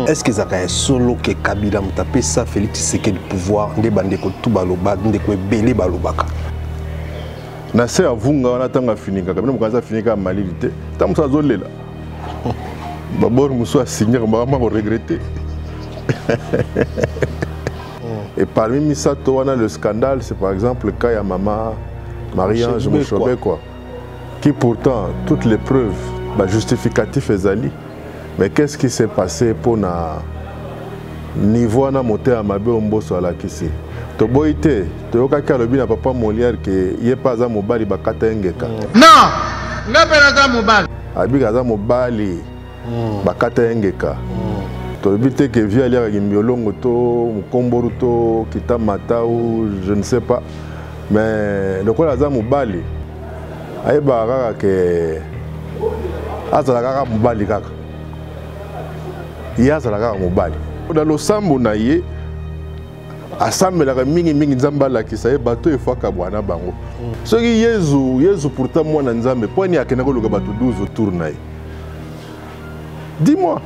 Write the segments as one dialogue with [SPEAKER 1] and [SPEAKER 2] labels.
[SPEAKER 1] Est-ce que ça est solo que Kabila mutapé ça Félix Tshisekedi pouvoir ndé bandeko tout baloba ndeko belé balobaka.
[SPEAKER 2] Na se avunga wana tanga finika kabila mukaza finika malilité. Tamusa zolela. Babor muso a signé maman va regretter. Et parmi Misato wana le scandale c'est par exemple le cas ya maman Marie-Ange Mouchobe quoi. Qui pourtant toutes les preuves justificatif ezali. Mais qu'est-ce qui s'est passé pour na niveau na monter à mabe omboso ala kisi. To boité, to yoka lobi na papa Molière que yé pas za mobali bakata engeka.
[SPEAKER 3] Non, nga pena za mobali.
[SPEAKER 2] Abi za mobali bakata engeka. To bité que via lia ngimbiolongo to mukomboru to kitamata ou je ne sais pas. Mais le quoi za mobali ayeba kaka ke azala kaka mobali kaka. Yazala kaka mobali. Dans le sambo na ye asamela mingi mingi nzamba la kisa bato efaka bwana bango. Soki Yezu pourtant moi na nzambe poni akena ko luka bato 12 autour na ye. Dis-moi.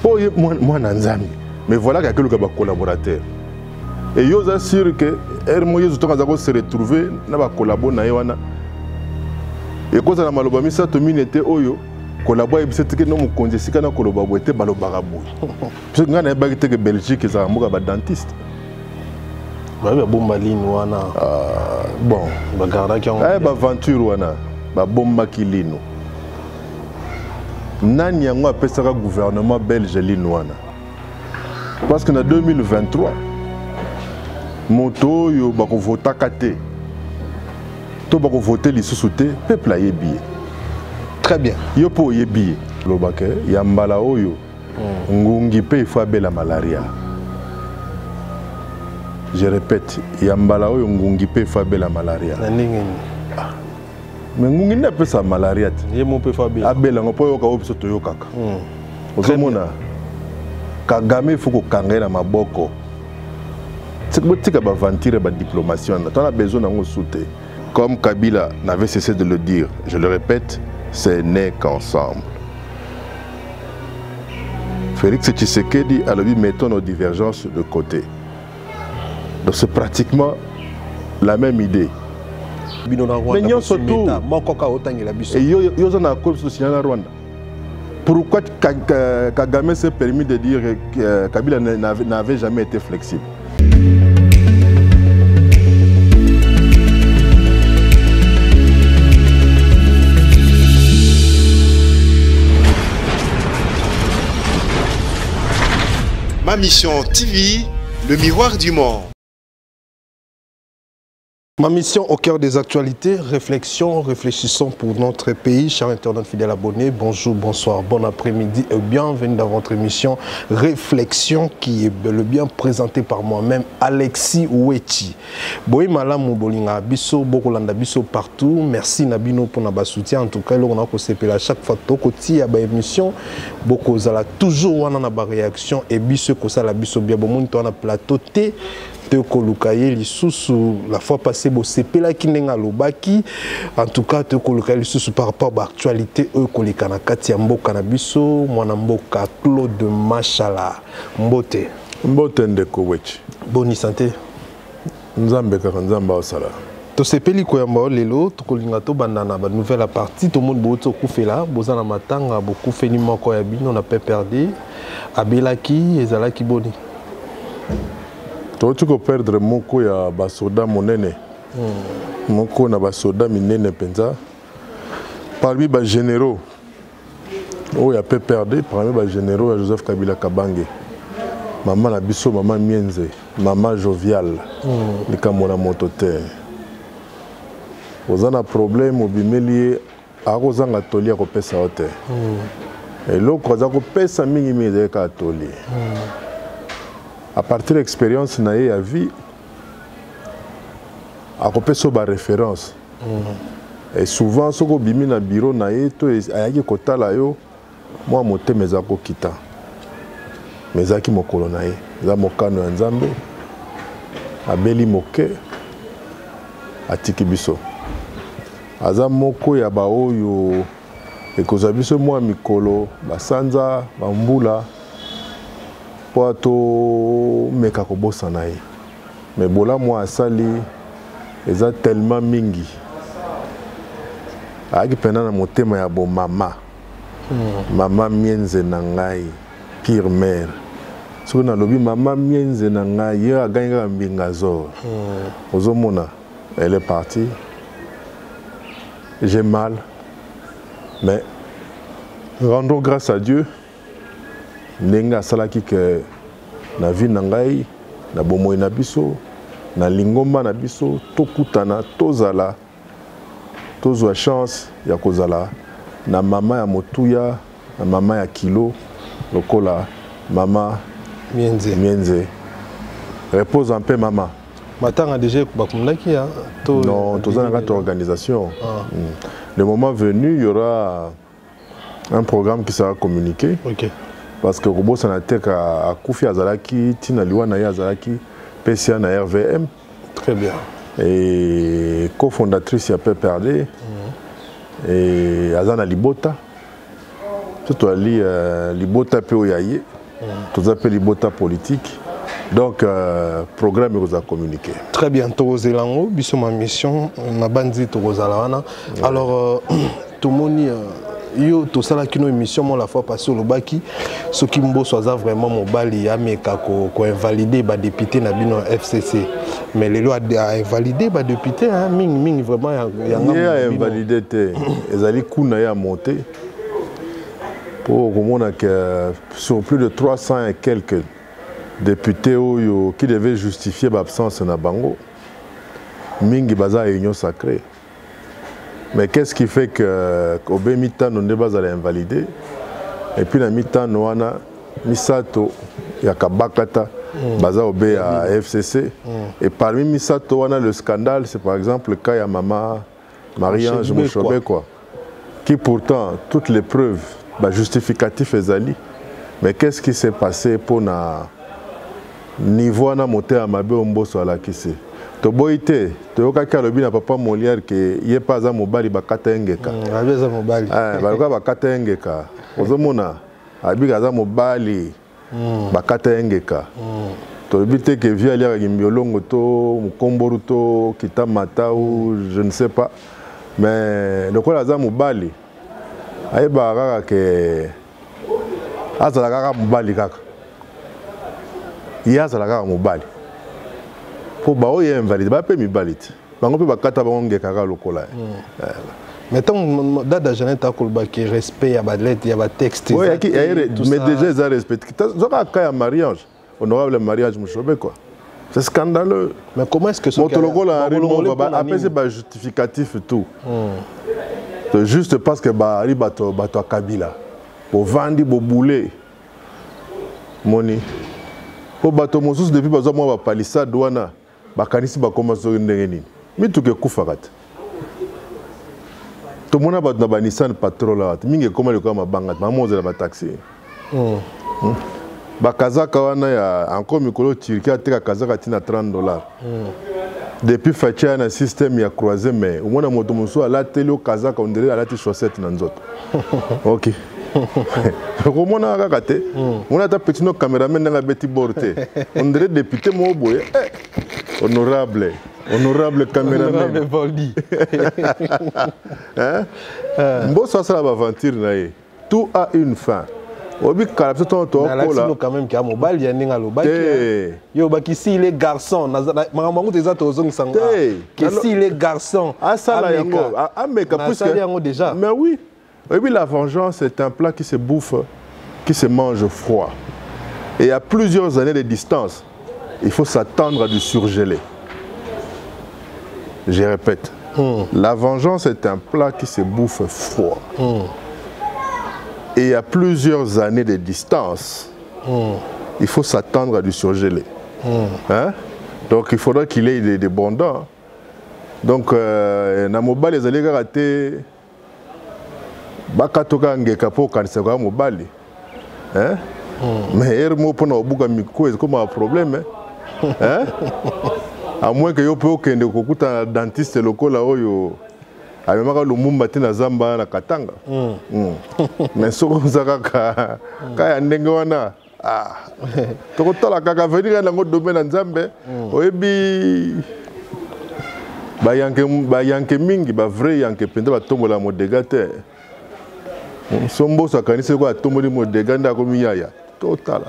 [SPEAKER 2] Po moi na nzambe. Mais voilà qu'il y a que le collaborateur. Et yo assure que Hermo Yezu to kaza ko se retrouver na ba collaborer na ye wana. Et quand on a maloba misa to minete oyo collaborer bisete que no mu konjesika na koloba boete balobaka boy. Parce que ngana ba que Belgique za moka ba dentiste.
[SPEAKER 1] Ba bomba ligne wana.
[SPEAKER 2] Bon,
[SPEAKER 1] ba garda ki on.
[SPEAKER 2] Ba aventure wana, ba bomba kilino. Nani yango apesaka gouvernement belge ligne wana. Parce que en 2023 moto yo ba ko vota kate. To ba ko voter lisusu te, peuple ayebi.
[SPEAKER 1] Très bien.
[SPEAKER 2] Yo po yebi lobake ya mbala oyo ngungi pe ifo abela malaria. Je répète, ya mbala oyo ngungi pe ifo abela malaria. Mais ngungi na pe sa malaria te.
[SPEAKER 1] Ye mo pe fa abela.
[SPEAKER 2] Abela ngo po yo ka obiso to yo kaka. Ozomona Kagame faut ko kangela maboko. C'est que tu as aventuré la diplomatie. On a besoin d'un soutien. Comme Kabila n'avait cessé de le dire, je le répète, c'est né qu'ensemble. Félix Tshisekedi a dit mettons nos divergences de côté. Donc c'est pratiquement la même idée. Mais nous surtout, pourquoi Kagame s'est permis de dire que Kabila n'avait jamais été flexible?
[SPEAKER 4] Ma mission TV, le miroir du monde.
[SPEAKER 1] Ma mission au cœur des actualités, réfléchissons pour notre pays. Chers internautes fidèles abonnés, bonjour, bonsoir, bon après-midi et bienvenue dans votre émission Réflexion qui est bel et bien présentée par moi-même, Alexis Ouechi. Boy malam bolinga biso bokolanda biso partout. Merci Nabino pour notre soutien. En tout cas, on a posté à chaque fois tokoti à émission bokozala toujours wana na ba réaction et biso ko sala biso bien bon monde on a plateau T. La fois passée, là qui n'est lobaki. En tout cas, par rapport à l'actualité, Mboka Claude Machala. Mbote.
[SPEAKER 2] Mbote ndeko wechi.
[SPEAKER 1] Boni santé.
[SPEAKER 2] Nzambe kakanzamba osala.
[SPEAKER 1] To sepeli koyamba lelo tokolinga to bandana ba nouvelle partie to monde boto kufela bozana matanga beaucoup feni moko ya bino na pe perdu abelaki ezalaki boni.
[SPEAKER 2] Tu peux perdre moko ya basoda monene. Moko na basoda minene penza. Parmi les généraux, il y a peu perdu. Parmi les généraux, il y a Joseph Kabila Kabange. Maman Nabiso, maman Mienze, maman Jovial. Les Kamona Motote. Vous avez un problème, vous avez lié à Rosan Atoli à Kopesa Hotel. Et l'autre, vous avez Kopesa Minimi de Katoli. À partir de l'expérience na ye ya vie a kopé so ba référence et souvent soko bimi na bureau na ye to ayaki kotala yo moi mote mezako kita mezaki mokolo na ye za mokano ya Nzambe abeli moke atiki biso aza moko ya ba oyo Et que biso moi mikolo basanza bambula poato meka ko bosana ye. Mais bola moi asali eza tellement mingi. Aki pena na motema ya bo mama. Mama mienze na ngai pire mère. Soki na lobi mama mienze na ngai ye aganga mbingazo. Ozomona elle est partie. J'ai mal. Mais rendons grâce à Dieu. Nenga salaki que na vie na ngai na bomoi na biso na lingomba na biso tokutana tozala tozwa chance ya kozala na mama ya motuya na mama ya kilo lokola mama mienze repose en paix maman
[SPEAKER 1] matanga déjà bakumlaki hein
[SPEAKER 2] non tozana notre organisation le moment venu il y aura un programme qui sera communiqué.
[SPEAKER 1] OK.
[SPEAKER 2] Parce que Robo Sanatek a Koufi Azalaki, Tina Liwana Azalaki, PCA na RVM.
[SPEAKER 1] Très bien.
[SPEAKER 2] Et cofondatrice ya PPRD. Et Azana Libota. Surtout Ali Libota POYAI. Tout ça Libota politique. Donc, programme vous a communiqué.
[SPEAKER 1] Très bien. Togozelango, biso ma mission, na bandi Togozalawana. Alors, tout le monde yo to sala kino émission moi la fois passée au Lobaki ce qui mboso aza vraiment mobali ameka ko invalider ba député na bino FCC mais les lois a invalidé ba député hein ming vraiment ya
[SPEAKER 2] invalidé té ezali kuna ya monter pour comprendre que sur plus de 300 et quelques députés qui devaient justifier l'absence na bango mingi baza union sacrée. Mais qu'est-ce qui fait que au Bémitan on ne va aller invalider et puis la Mitan Noana Misato Yakabakata baza au B à FCC et parmi Misato on a le scandale c'est par exemple le cas ya maman Marie-Ange Mouchobé quoi qui pourtant toutes les preuves justificatifs ezali mais qu'est-ce qui s'est passé pour na niveau na monter à Mabé Omboso à la kisi Toboité, toyoka lobi na papa Molière que yé pas à mobali bakata engeka.
[SPEAKER 1] Abeza mobali.
[SPEAKER 2] Baluka bakata engeka. Ozomona abiga za mobali bakata engeka. Tobité que via lia ngimbiolongo to mukomboru to kitamata ou je ne sais pas. Mais le quoi za mobali ayeba kaka que azala kaka mobali kaka. Yazala kaka mobali. Pour bao y invalide ba pe mi balite bango pe bakata bango ngeka lokola
[SPEAKER 1] mais tant dada janeta kolba qui respect ya ba lettre ya ba texte
[SPEAKER 2] oui mais déjà ils ont respecté zoka ka ya mariage honorable mariage Mouchobé quoi c'est scandaleux
[SPEAKER 1] mais comment est-ce que ce
[SPEAKER 2] lokola va appeler ba justificatif et tout c'est juste parce que ba ri bato Kabila pour vendre bo bouler moni pour bato mosus depuis bazo moi ba palissade douana bakanisi bakoma so ndenge nini mituke kufakat to mona ba na Nissan patrol la mingi koma le koma bangat mamoze la ba taxi bakazaka wana ya encore mikolo Turquie ateka kazaka tina $30 depuis fatia na système ya croisé mais au moins moto muso ala telo kazaka on dirait ala ti chaussette na nzoto OK comment on a raté on a ta petit no caméraman na beti borté on dirait député mo boye honorable caméraman hein mboso ça va aventure na tout a une fin obi kalapso ton to
[SPEAKER 1] là quand même qui a mobile ya ninga lobaki yo baki si les garçons mamango déjà tozong sanga que si les garçons
[SPEAKER 2] asala yango ameka puisque
[SPEAKER 1] déjà
[SPEAKER 2] mais oui. Et puis la vengeance c'est un plat qui se bouffe, qui se mange froid. Et à plusieurs années de distance, il faut s'attendre à du surgelé. Je répète, la vengeance est un plat qui se bouffe froid. Et à plusieurs années de distance, il faut s'attendre à du surgelé. Hein? Donc il faudra qu'il ait des bons dents. Donc, Namoba les allez rater. Bakatoka ngeka po kanisa kwa mobali hein mais ermo pona obuka miko est comme un problème hein à moins que yo pe okende kokuta dentiste lokola oyo amemaka Lumumba te na Zamba na Katanga. Mais soko zaka ka ndenge wana tokotala kaka venir na ngo domaine Nzambe oyebi ba yanke mingi ba vrai yanke penda ba tombola modega te. Sombo sakanise ko atomboli modega ndako miyaya. Total.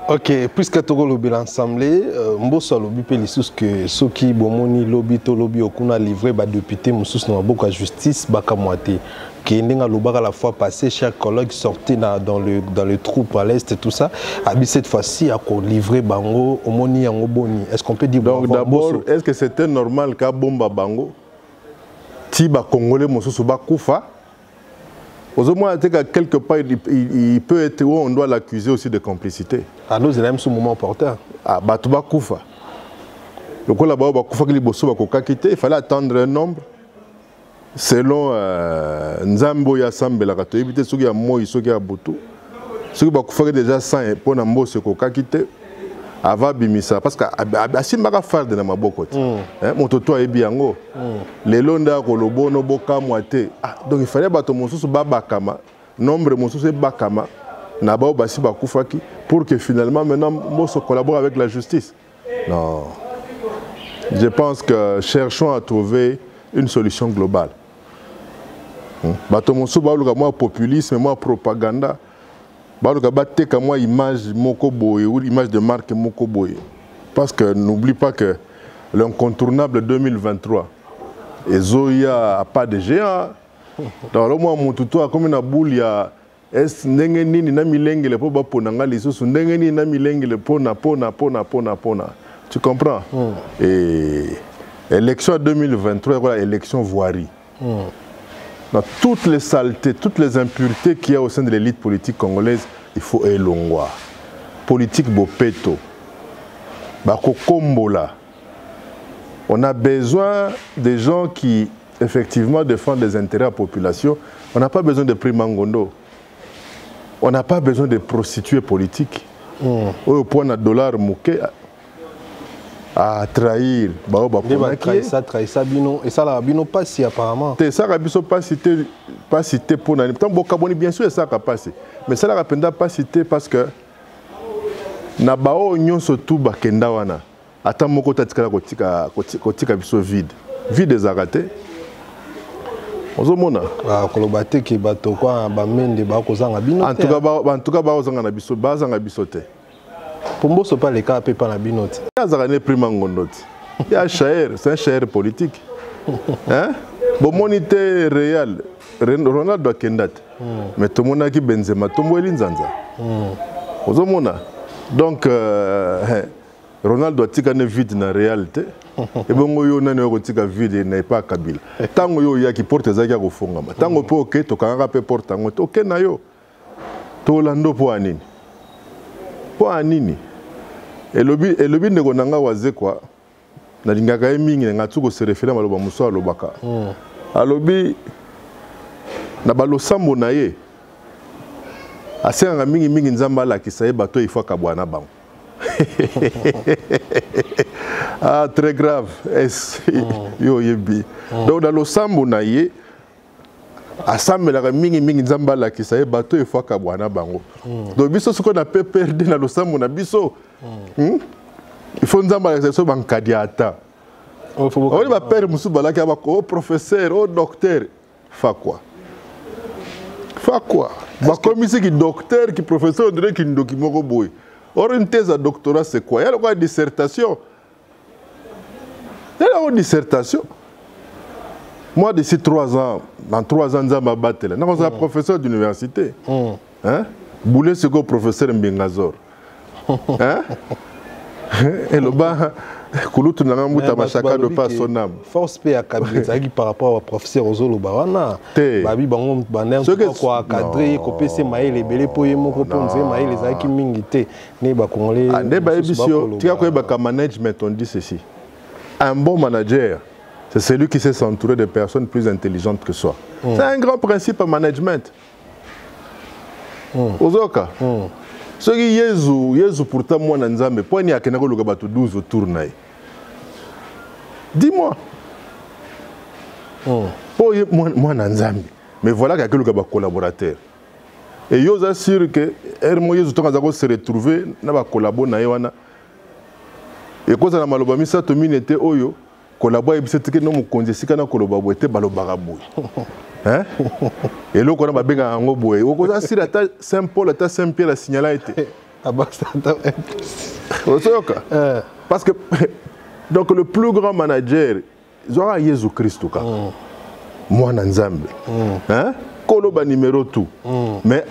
[SPEAKER 1] Ok, puisque tu as lobby l'ensemble, Mbosso a lobby pelissus que ceux qui bomoni lobby to lobby okuna livré ba député moussous na beaucoup à justice baka moitié. Qui n'est pas la fois passée, chers collègues sortaient dans le trou à l'est et tout ça. Abi cette fois-ci à livré bango omoni en oboni. Est-ce qu'on peut dire
[SPEAKER 2] donc d'abord est-ce que c'était normal qu'à bomba bango ti ba congolais moussous ba koufa? Au moins, quelque part, il peut être où on doit l'accuser aussi de complicité.
[SPEAKER 1] Ah, nous, c'est même ce moment porteur.
[SPEAKER 2] Ah, Batouba Koufa. Donc là-bas, il fallait attendre un nombre. Selon Nzambo Yasambe, la rato, éviter ceux qui ont moi, ceux qui ont Boutou. Ceux qui ont déjà 100 pour Nambo, ce qu'on a quitté. Avant bimisa parce que asimaka farde na maboko ti mon toto ebiango les londa ko lobono boka moite donc il fallait bato mosusu babakama nombre mosusu bakama na ba basi bakufaki pour que finalement maintenant Mbosso collabore avec la justice. Non, je pense que cherchons à trouver une solution globale. Bato mosusu ba luka moi populisme moi propaganda. Moi image Mokoboye ou image de marque Mokoboye. Parce que n'oublie pas que l'incontournable 2023 et Zoya a pas de géant. Dans le mois mon tuto a comme une boule ya est n'engeni na milenge le po ba ponanga lisusu n'engeni na milenge le pona. Tu comprends? Et élection 2023 voilà élection voirie. Dans toutes les saletés, toutes les impuretés qu'il y a au sein de l'élite politique congolaise, il faut élongwa. Politique bopeto. Bako kombola. On a besoin des gens qui, effectivement, défendent les intérêts de la population. On n'a pas besoin de primangondo. On n'a pas besoin de prostituées politiques. Au point de dollar mouké à trahir
[SPEAKER 1] trahir ça bino et ça la bino pas si apparemment
[SPEAKER 2] ça rabiso pas cité pour nani tant bokaboni bien sûr ça ka passer mais ça la rapenda pas cité parce que na bao nyonso tout bakenda wana ata moko tatikala kotika biso vide ezakate ozomona
[SPEAKER 1] kolobate ki bato kwa ba mende ba kozanga bino
[SPEAKER 2] en tout cas ba ozanga na biso bazanga biso te.
[SPEAKER 1] Pour Mbosso pas les cas pas la binote.
[SPEAKER 2] Il y a c'est un chair politique. Hein? Bon monité réel. Ronaldo Kendat. Mais tout le monde a qui Benzema, tout le monde est Nzanza. Donc Ronaldo a tiré vide dans la réalité. Et bon yo na ne tika vide n'est pas Kabila. Tango yo ya qui porte za ya ko fonga. Tango po OK to kanga pe porte ngo to OK na yo. To lando po anini. Po anini. Et le but de Gonanga waze quoi na lingaka mingi nga tuko se référer maloba muso alobaka alobi na balosambo na ye asenga mingi nzamba la kisaye bato ifo kabwana bango ah très grave yo yebi donc dans losambo na ye asambelaka mingi nzamba la kisaye bato ifo kabwana bango donc biso ce qu'on a perdu na losambo na biso. Il faut nous avoir des choses en cadiata. On va perdre Moussou Balaki, oh professeur, oh docteur. Fa quoi? Ma commission qui docteur, qui professeur, on dirait qu'il document au boy. Or une thèse à doctorat, c'est quoi? Il y a une dissertation. Moi, d'ici 3 ans, dans 3 ans, je vais me battre. Je suis un professeur d'université. Boulé, c'est quoi professeur Mbengazor? Hein? Et le bas, Kouloutou n'a pas chacun de pas son âme.
[SPEAKER 1] Force paix à Kabila par rapport au professeur Ozolo Bawana. Babi Bango Banem, quoi, cadré, copé, c'est maïs, les belés pour y monter, maïs, les aki mingité, n'est pas congolais.
[SPEAKER 2] N'est pas émission, tu as quoi, management, on dit ceci. Un bon manager, c'est celui qui sait s'entourer de personnes plus intelligentes que soi. C'est un grand principe en management. Ozoka. Ce qui est Jésus pourtant moi Nzambe, pourquoi il y a quelqu'un qui a 12 autour? Dis-moi. Moi, Nanzambi. Mais voilà qu'il y a quelques collaborateurs. Et je suis sûr que Moïse se retrouver dans la collaboration. Et quand on a malobami ça, tout le monde était oyo. Collaborer, c'est que nous conduisons na collaborer, était balobaraboui. Hein? Et là, on a bien un ngoboy. Au cas si la Saint-Paul, la Saint-Pierre, la signalé était. Parce que donc le plus grand manager, c'est Jésus-Christ. Moi, Nanzambe. Hein? Koloba numéro tout. Mais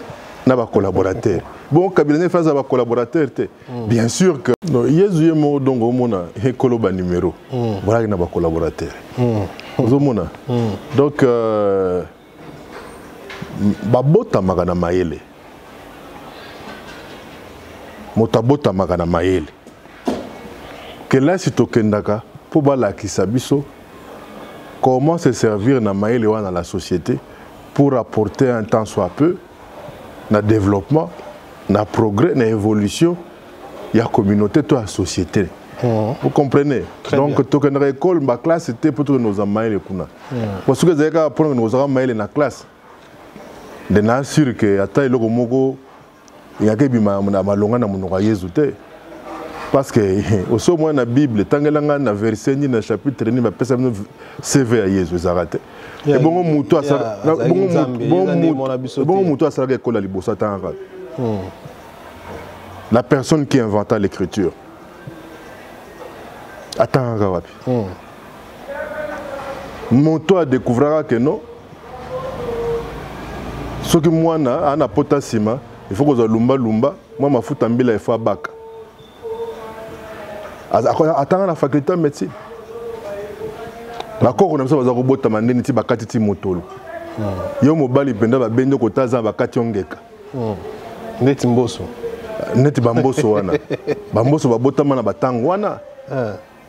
[SPEAKER 2] n'a pas collaborateur. Bon, Kabila fait un collaborateur. Bien sûr que Jésus est mort donc au monde et Koloba numéro. Voilà qu'il n'a pas collaborateur. Donc babota magana maele. Motabota magana maele. Que là si tokendaka pour bala kisabiso. Comment se servir na maele dans la société pour apporter un temps soit peu na développement, na progrès, na évolution, il y a communauté, toute la société. Vous comprenez? Donc, tout une école, ma classe, c'était pour nos amaïles. Parce que vous avez appris nos amaïles dans la classe. Je suis sûr que il y a des gens qui parce que, au moins, dans la Bible, tant que dans le verset, dans le chapitre, il y a un CV à Jésus. Et bon, mouto la personne qui inventa l'écriture. Attends, mouto découvrira que non. Ce que moi, on a potassima, il faut que je lumba. Moi, ma fout en bille, il faut bac. Attends la faculté de médecine. D'accord, on a besoin de robot tamandeni ti bakati ti motolo. Yo mobali penda ba bendo ko taza bakati ongeka.
[SPEAKER 1] Neti mboso.
[SPEAKER 2] Neti bamboso wana. Bamboso babotama na batango wana.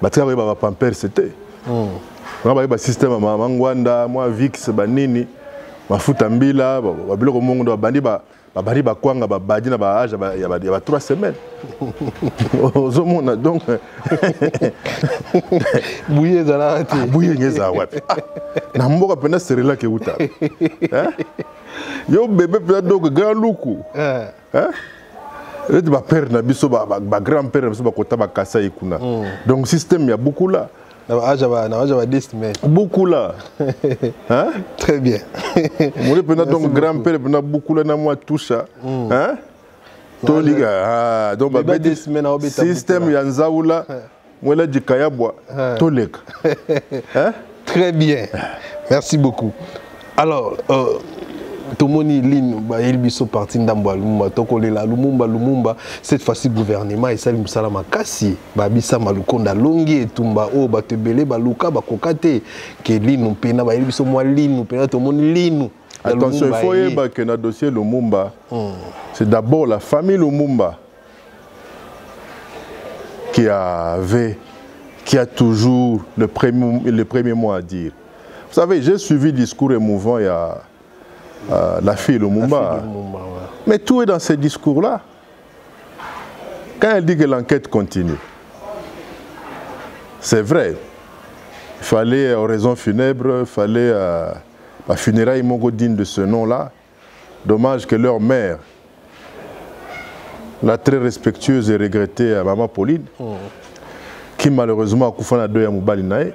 [SPEAKER 2] Batika ba pamper c'était. On ba système mangwanda, moi Vix banini, mafuta mbila, ba biloko mongo bandi ba babari bakwanga babadi na ba âge ya 3 semaines. Donc
[SPEAKER 1] bouillé za la te
[SPEAKER 2] bouillé ngeza wapi na mboka pena serela ke uta hein yo bébé pena donc grand luku hein et ba père na biso ba grand père na biso ba kota ba kasa ikuna donc système ya beaucoup là
[SPEAKER 1] na âge ba 10 mais
[SPEAKER 2] beaucoup là hein
[SPEAKER 1] très bien
[SPEAKER 2] moi pena donc grand père pena beaucoup là na moi toucha hein Toliga, donc système yanzaoula, moi là du kayabwa, toleka.
[SPEAKER 1] Très bien, merci beaucoup. Alors, Tomoni Lin, il biso parti d'Amboa Lumumba, Tokolela Lumumba, cette fois-ci gouvernement et Salim Salama Kassi, Babisa Malukonda Longi et Tumba O Batebele Baluka Bakokate, que Lin pena il biso moi Lin pena Tomoni Lin.
[SPEAKER 2] Attention, il faut y que dans le dossier Lumumba, c'est d'abord la famille Lumumba qui a toujours le premier mot à dire. Vous savez, j'ai suivi le discours émouvant il y a la fille Lumumba. Mais tout est dans ces discours-là. Quand elle dit que l'enquête continue, c'est vrai. Il fallait oraison funèbre, il fallait... la funéraille digne de ce nom-là. Dommage que leur mère, la très respectueuse et regrettée Maman Pauline, qui malheureusement a coupé la deuil à Moubalinae,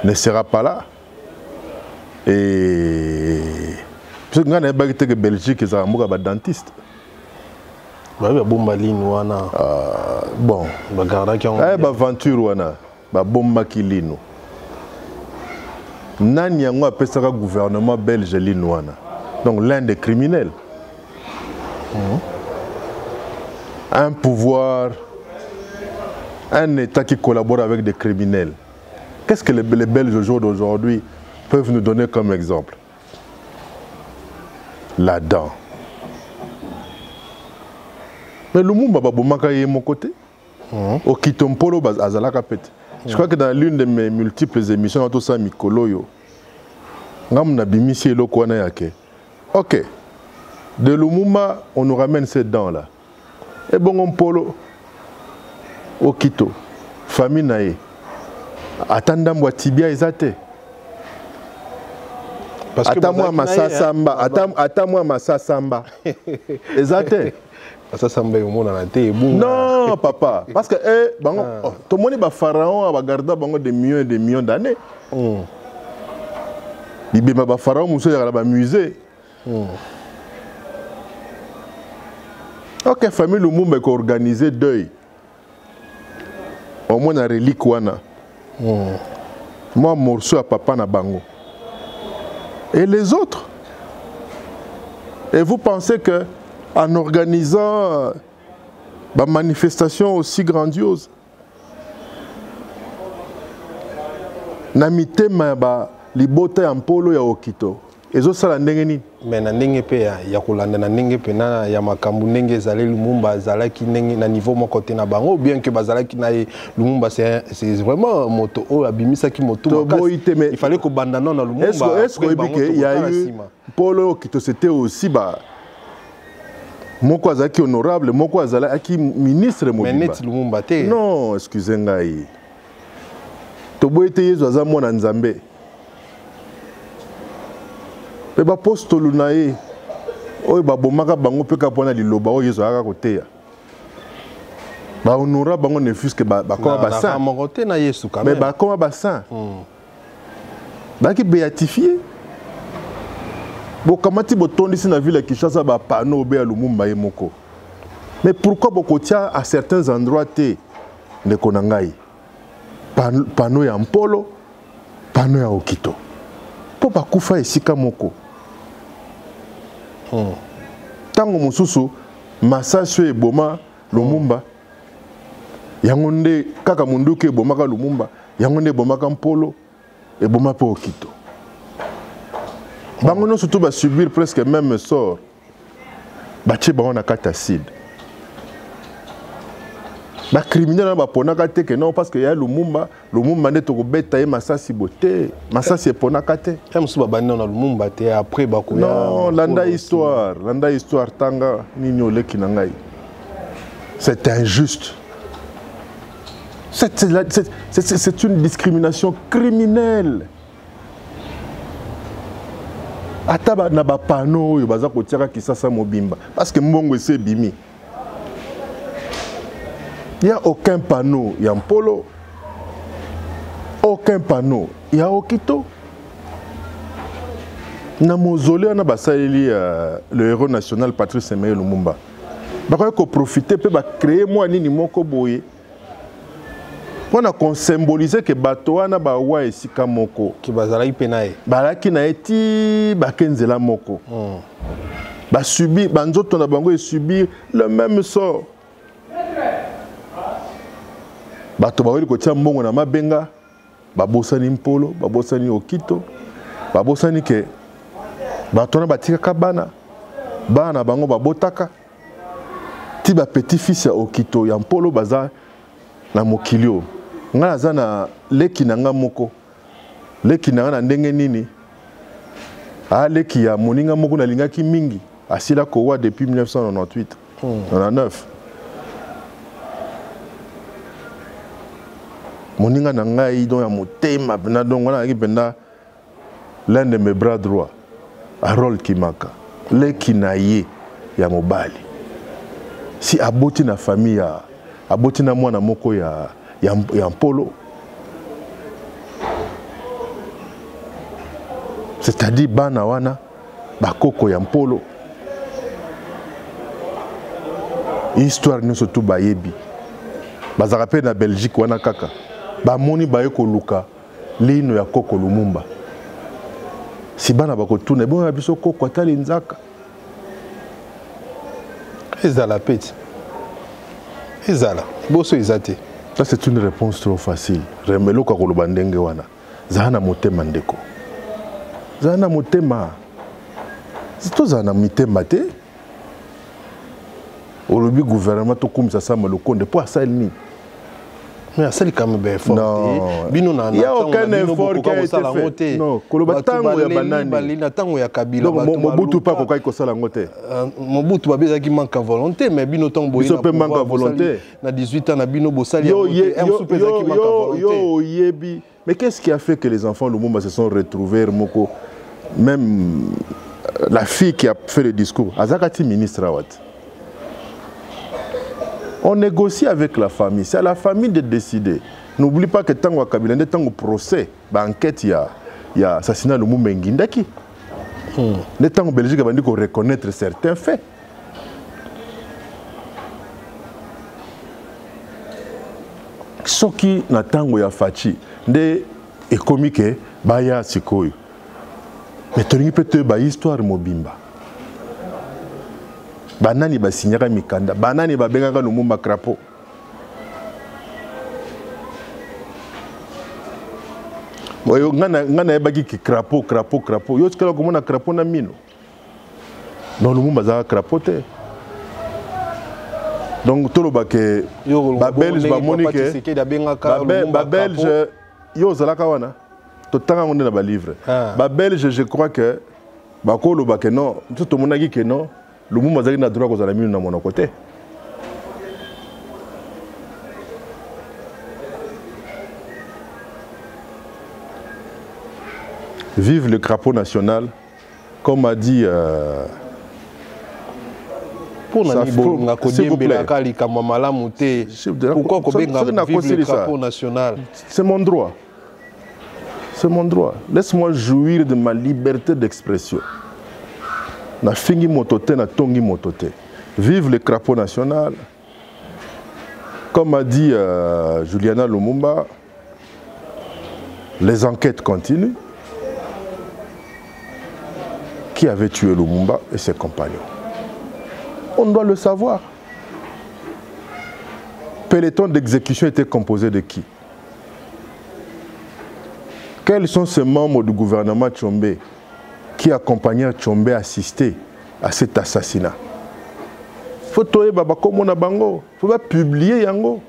[SPEAKER 2] ne sera pas là. Et parce que nous avons que Belgique est un dentiste.
[SPEAKER 1] Bon,
[SPEAKER 2] aventure Nani yango apesaka gouvernement belge linouana. Donc l'un des criminels. Un pouvoir, un État qui collabore avec des criminels. Qu'est-ce que les Belges au jour d'aujourd'hui peuvent nous donner comme exemple? La dent. Mais Lumumba babomaka yé mon côté. Au Kitompolo azalaka pete. Je crois que dans l'une de mes multiples émissions, tout ça, Mikoloyo, ok, de Lumumba, on nous ramène ces dents-là. Et bon, on polo, au Quito, famille naïe, Atanda mwa tibia ezate. Attends-moi massa samba, attends-moi massa samba. Ezate.
[SPEAKER 1] Massa samba au monde en té
[SPEAKER 2] non papa, parce que bango tout le monde ba pharaon ba garder bango des millions d'années. Bibema ba pharaon muso ya ba musée. OK, famille Lumumba est organisé deuil. Au moins na relique wana. Moi morceau à papa na bango. Et les autres? Et vous pensez que en organisant des manifestations aussi grandioses, namite ma libota ya mpolo ya okito. Ezo sala ndenge nini?
[SPEAKER 1] Mais na ndenge pe ya kolanda na ndenge pe na ya makambu ndenge ezali Lumumba azalaki ndenge na niveau mon côté na bango bien que bazalaki na Lumumba c'est vraiment moto o abimisa ki moto il fallait que bandana na Lumumba.
[SPEAKER 2] Est-ce que il y a eu Polo Okito c'était aussi moko azalaki honorable moko azalaki ministre Mobimba.
[SPEAKER 1] Mais net Lumumba te.
[SPEAKER 2] Non, excusez ngai. Toboyete yezo aza mwana Nzambe. Et ba postolu na ye oyo ba bomaka bango pe ka pona liloba oyo yezo aka koteya ba honora bango ne fût que ba koma ba saint
[SPEAKER 1] na côté na Yesu quand même
[SPEAKER 2] mais ba koma ba saint ba ki béatifié bo kamati botondisi na ville Kinshasa ba panneau be ya Lumumba ye moko mais pourquoi bokotia à certains endroits te ne konangai panneau ya Mpolo panneau ya Okito po ba kufa esika moko. Tango mususu masasu eboma Lumumba yango nde kaka munduki ebomaka Lumumba yango nde ebomaka Mpolo eboma pe Okito. Bango no surtout ba subir presque même sort batie bango na kata acide ba criminel ba ponaka te que non parce que ya Lumumba nde to kobeta ye masasi bote masasi eponaka te
[SPEAKER 1] musu ba bandi na Lumumba te après ba ko
[SPEAKER 2] non landa histoire tanga nini oleki na ngai c'est injuste c'est une discrimination criminelle ataba na ba panneau oyo baza kotiaka Kisasa mobimba parce que mbongo ese bimi. Il n'y a aucun panneau, il y a Mpolo, aucun panneau, il y a Okito. Na mausolée, on a le héros national Patrice Emery Lumumba. Il faut profiter pour créer moi nini moko boye. On a symbolisé que Batoana ba wa esika moko
[SPEAKER 1] ki bazalaki penae.
[SPEAKER 2] Balaki na eti bakenzela moko. Ba subir banzoto na bango et subir le même sort. Bato baweli kotia mbongo na mabenga babosani Mpolo babosani Okito babosani ke bato na batika bana bango babotaka ti ba petit fils ya Okito ya Mpolo baza na mokilio nga za na leki na nga moko leki na nga na ndenge nini leki ya moninga moko na lingaki mingi asila kowa depuis 1998 99. Moninga na ngai don ya motema bena donc wana ki benda l'un de mes bras droits Harold Kimaka leki na ye ya mobali si aboti na famille aboti na mwana moko ya Mpolo c'est-à-dire bana wana bakoko ya Mpolo histoire nous surtout bayebi bazaka pe na Belgique wana kaka bamoni baye koluka lino ya koko Lumumba si bana bakotuna bon ya biso koko atali nzaka
[SPEAKER 1] ezala peti ezala boso ezate.
[SPEAKER 2] Ça c'est une réponse trop facile. Remelo ka koloba ndenge wana zana motema ndeko zana motema zito zana mitema te olobi gouvernement to kumisa sama lokonde po asali ni
[SPEAKER 1] Mais ça, c'est quand même fort.
[SPEAKER 2] Non. Il n'y a aucun effort qui a été fait. Non. Kolobatango ya banani. Donc, Mobutu pas kokai kosala ngote.
[SPEAKER 1] Mobutu babeza qui manque à volonté, mais bino tong boyi.
[SPEAKER 2] Ils sont manque à volonté.
[SPEAKER 1] Na 18 ans, na bino bossali.
[SPEAKER 2] Yo, yebi. Mais qu'est-ce qui a fait que les enfants Lumumba se sont retrouvés, Moko? Même la fille qui a fait le discours, Azakati ministre Awat. On négocie avec la famille. C'est à la famille de décider. N'oublie pas que tant que Kabila, tant au procès, l'enquête, il y a assassinat Lumumba Ngindaki. Le temps au Belgique, il faut reconnaître certains faits. Ce qui n'a pas de fachi, de économique, baya sikoyo. Mais tu n'as pas de histoire mobimba. Banani ba signaka mikanda, banani ba bengaka Lumumba crapaud. Moyo ngana ebaki ki crapaud. Yo tikala komona crapaud na mino. Non Lumumba za crapaud te. Donc tolo ba ke ba belge ba monique ba belge yo zalaka wana to tanga ngone na ba livre. Ba belge je crois que ba kolo ba ke non tout le monde dit que non. Lumumba zali na droit kozala mino na mon côté. Vive le crapaud national, comme a dit
[SPEAKER 1] pour s'il vous plaît. Pourquoi vive le crapaud national?
[SPEAKER 2] C'est mon droit. C'est mon droit. Laisse-moi jouir de ma liberté d'expression. Na fingi motote, na tongi motote. Vive le crapaud national. Comme a dit Juliana Lumumba, les enquêtes continuent. Qui avait tué Lumumba et ses compagnons? On doit le savoir. Peloton d'exécution était composé de qui? Quels sont ces membres du gouvernement Tshombe qui accompagnaient Tshombe à assister à cet assassinat? Il faut pas publier yango.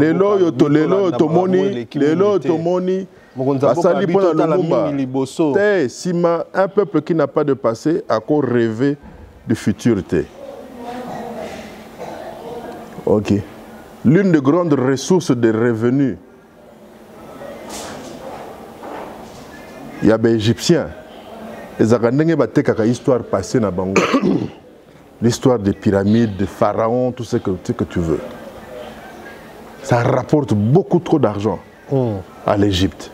[SPEAKER 2] Lelo tomoni asali pona Lumumba. Sima un peuple qui n'a pas de passé a encore rêvé de futurité. Ok. L'une des grandes ressources de revenus, il y a des Égyptiens. Les Arandengé batekaka histoire passée na bango. L'histoire des pyramides, des pharaons, tout ce que tu veux. Ça rapporte beaucoup trop d'argent à l'Égypte.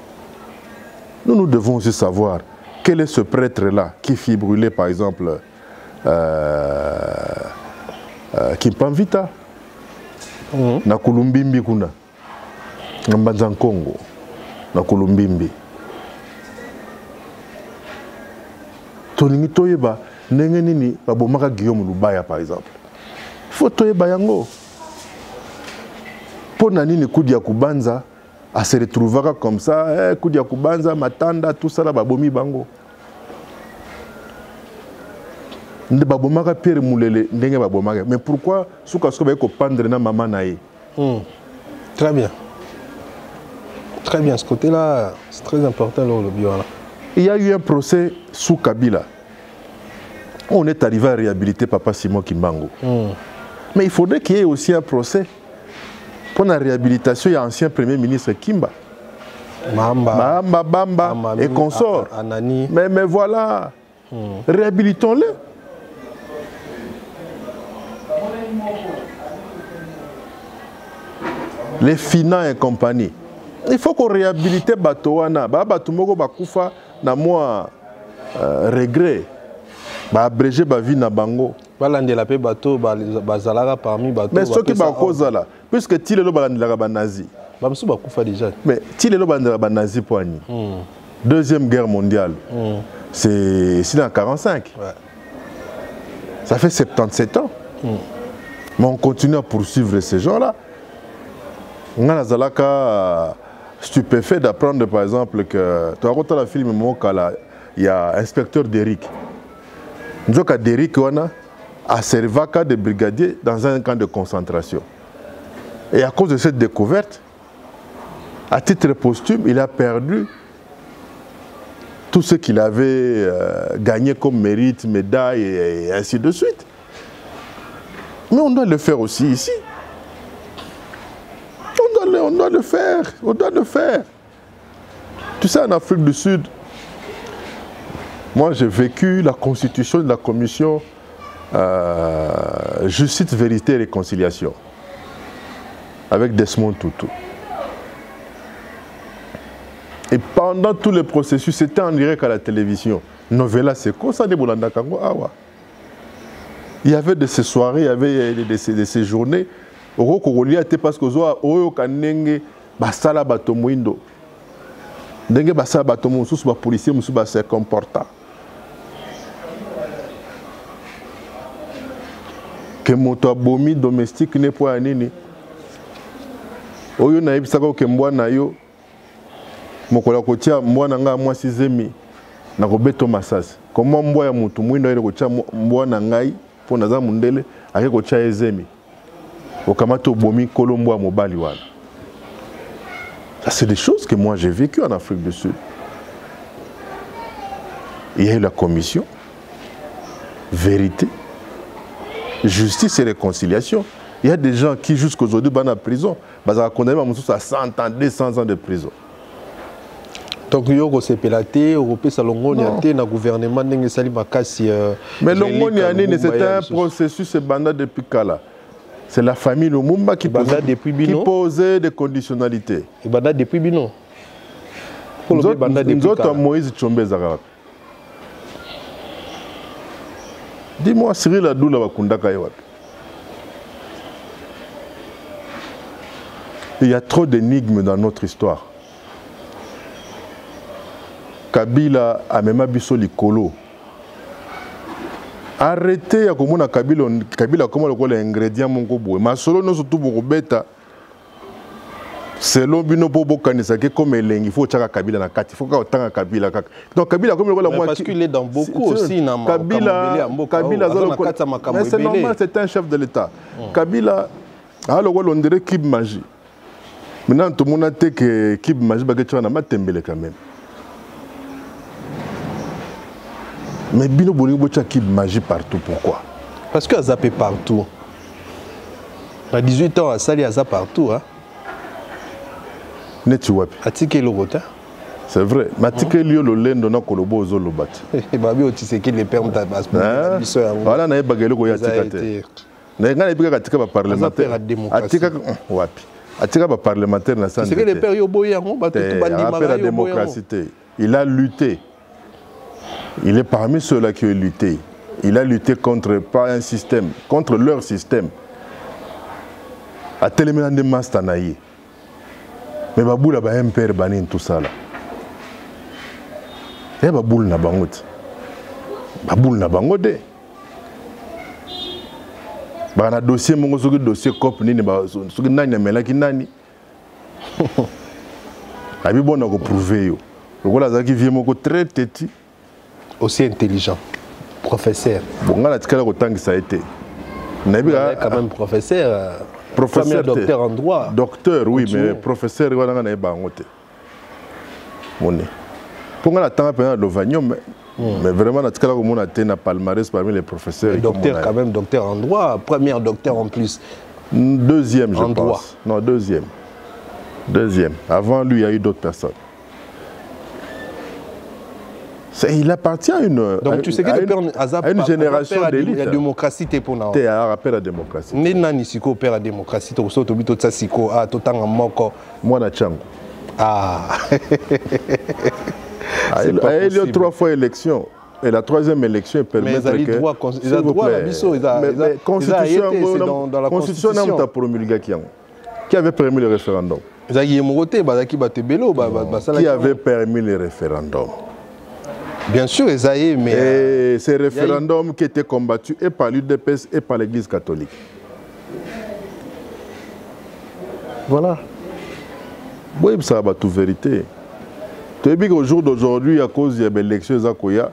[SPEAKER 2] Nous devons aussi savoir quel est ce prêtre-là qui fit brûler, par exemple, Kimpamvita, na Kulumbimbi kuna, na Mbanzankongo, na Kulumbimbi. Tolingi toyeba ndenge nini babomaka Guillaume Lubaya par exemple. Faut toyeba yango. Pona nini Kudia Kubanza a se retrouvera comme ça, Kudia Kubanza, Matanda, tout ça là babomi bango. Nde babomaka Pierre Moulele ndenge babomaka. Mais pourquoi souka soka ko pendre na maman nae?
[SPEAKER 1] Très bien. Très bien, ce côté-là, c'est très important le bio là.
[SPEAKER 2] Il y a eu un procès sous Kabila. On est arrivé à réhabiliter Papa Simon Kimbangu. Mais il faudrait qu'il y ait aussi un procès. Pour la réhabilitation, il y a l'ancien Premier ministre Kimba. Bamba et consorts. Mais voilà, réhabilitons-le. Les Finan et compagnie. Il faut qu'on réhabilite Batowana. Batumoko Bakufa na moi regret. Abréger ba vie na bango.
[SPEAKER 1] Balandela pe bato bazalaka parmi bato.
[SPEAKER 2] Mais ce qui va cause là, puisque Tilelo balandela ba nazi.
[SPEAKER 1] Bamsu bakufa déjà.
[SPEAKER 2] Mais Tilelo balandela ba nazi poani. Deuxième guerre mondiale. C'est en 1945. Ouais. Ça fait 77 ans. Mais on continue à poursuivre ces gens-là. On a Zalaka stupéfait d'apprendre par exemple que tu as regardé le film Mokala, il y a inspecteur Derrick. Nous avons Derrick a servi de brigadier dans un camp de concentration. Et à cause de cette découverte, à titre posthume, il a perdu tout ce qu'il avait gagné comme mérite, médaille et ainsi de suite. Mais on doit le faire aussi ici. On doit le faire. Tu sais, en Afrique du Sud, moi j'ai vécu la constitution de la commission Justice, Vérité et Réconciliation avec Desmond Tutu. Et pendant tout le processus, c'était en direct à la télévision. Novella, c'est quoi ça, des Bolanda Kango? Il y avait de ces soirées, il y avait de ces journées. Au Congolais, c'était parce que Oyo Kanenge, Basala Batomuindo. Dengue Basala Batomuindo, les policiers se comportent. Que moto abomi domestique n'est pas nini. Oyo na ibisaka ke mbwana yo. Mokola kotia mbwana nga mwa sizemi na kobeto masasi. Comment mbwa ya mutu mwindo ile kotia mbwana ngai po naza mundele ake kotia ezemi. Okamato bomi kolombo ya mobali wana. Ça c'est des choses que moi j'ai vécues en Afrique du Sud. Il y a eu la commission vérité, justice et réconciliation. Il y a des gens qui jusqu'aujourd'hui sont en prison, ils ont condamné à 100 ans, 200 ans de prison.
[SPEAKER 1] Donc, il y a Européen Salongoni na gouvernement
[SPEAKER 2] mais Longoni c'est un processus depuis Kala. C'est la famille Lumumba qui posait des conditionnalités.
[SPEAKER 1] Et Banda depuis Bino.
[SPEAKER 2] Nous autres, Moïse Tchombe Zagara. Dis-moi, Cyril Adoula Bakundaka Yawapi. Il y a trop d'énigmes dans notre histoire. Kabila a même abisso likolo. Arrêtez à comment Kabila comment le ingrédient mon gobo. Ma solo non surtout pour beta. Selon bino bobo kanisa que comme il faut chaka Kabila na kati. Il faut qu'autant Kabila. Donc Kabila comme le la
[SPEAKER 1] parce qu'il est dans beaucoup aussi na
[SPEAKER 2] Kabila mais c'est normal, c'est un chef de l'État. Kabila alors on dirait Kib Magie. Maintenant tout le monde a dit que Kib Magie baguette na matembele quand même. Mais Bino Bonibo qui magie partout, pourquoi?
[SPEAKER 1] Parce qu'il a zappé partout. À 18 ans, il a zappé partout.
[SPEAKER 2] C'est vrai. Mais tu le lendo na kolobo zolo bat.
[SPEAKER 1] Babi otise ki le perm ta bas.
[SPEAKER 2] Voilà na bagelo ko ya tikate. Na ngana ibika katika ba parlementaire. Atika wapi? Atika ba parlementaire na santé.
[SPEAKER 1] C'est que les pères yo boya ngo ba tout bandi
[SPEAKER 2] mara. La démocratie. Il a lutté. Il est parmi ceux-là qui ont lutté. Il a lutté contre pas un système, contre leur système. A tellement de mastanaï. Mais baboula ba un père banin tout ça là. Et baboul na bangote. Baboul na bangote. Ba na dossier mongo soki dossier cop nini ba soki nani melaki nani. Abi bona ko prouver yo. Lokola zaki vie moko très têtu.
[SPEAKER 1] Aussi intelligent, professeur.
[SPEAKER 2] Bon, on a dit que ça a été.
[SPEAKER 1] Quand même professeur. Professeur, docteur en droit.
[SPEAKER 2] Docteur, oui, mais professeur, on a dit que pour on a tant de l'Ovagnon, mais vraiment, on a été un palmarès parmi les professeurs.
[SPEAKER 1] Docteur, quand même, docteur en droit. Premier docteur en plus.
[SPEAKER 2] Deuxième, je pense. Non, deuxième. Deuxième. Avant lui, il y a eu d'autres personnes. Il appartient à une,
[SPEAKER 1] donc, tu sais que
[SPEAKER 2] à une génération d'élite.
[SPEAKER 1] La démocratie, tu es pour nous.
[SPEAKER 2] Tu es à rappel à la démocratie.
[SPEAKER 1] Tu es à la démocratie. Tu es à la démocratie.
[SPEAKER 2] Moi, je suis
[SPEAKER 1] ah.
[SPEAKER 2] Il y a 3 fois élection. Et la 3e élection permet que...
[SPEAKER 1] Mais ils ont droit, la
[SPEAKER 2] constitution n'a promulgué qui avait permis le référendum.
[SPEAKER 1] Qui
[SPEAKER 2] avait permis le référendum.
[SPEAKER 1] Bien sûr, Esaïe, mais...
[SPEAKER 2] Et ces référendums qui étaient combattus et par l'UDPS et par l'Église catholique. Voilà. Oui, ça va toute vérité. Tu sais bien qu'au jour d'aujourd'hui, à cause de l'élection Zakoya,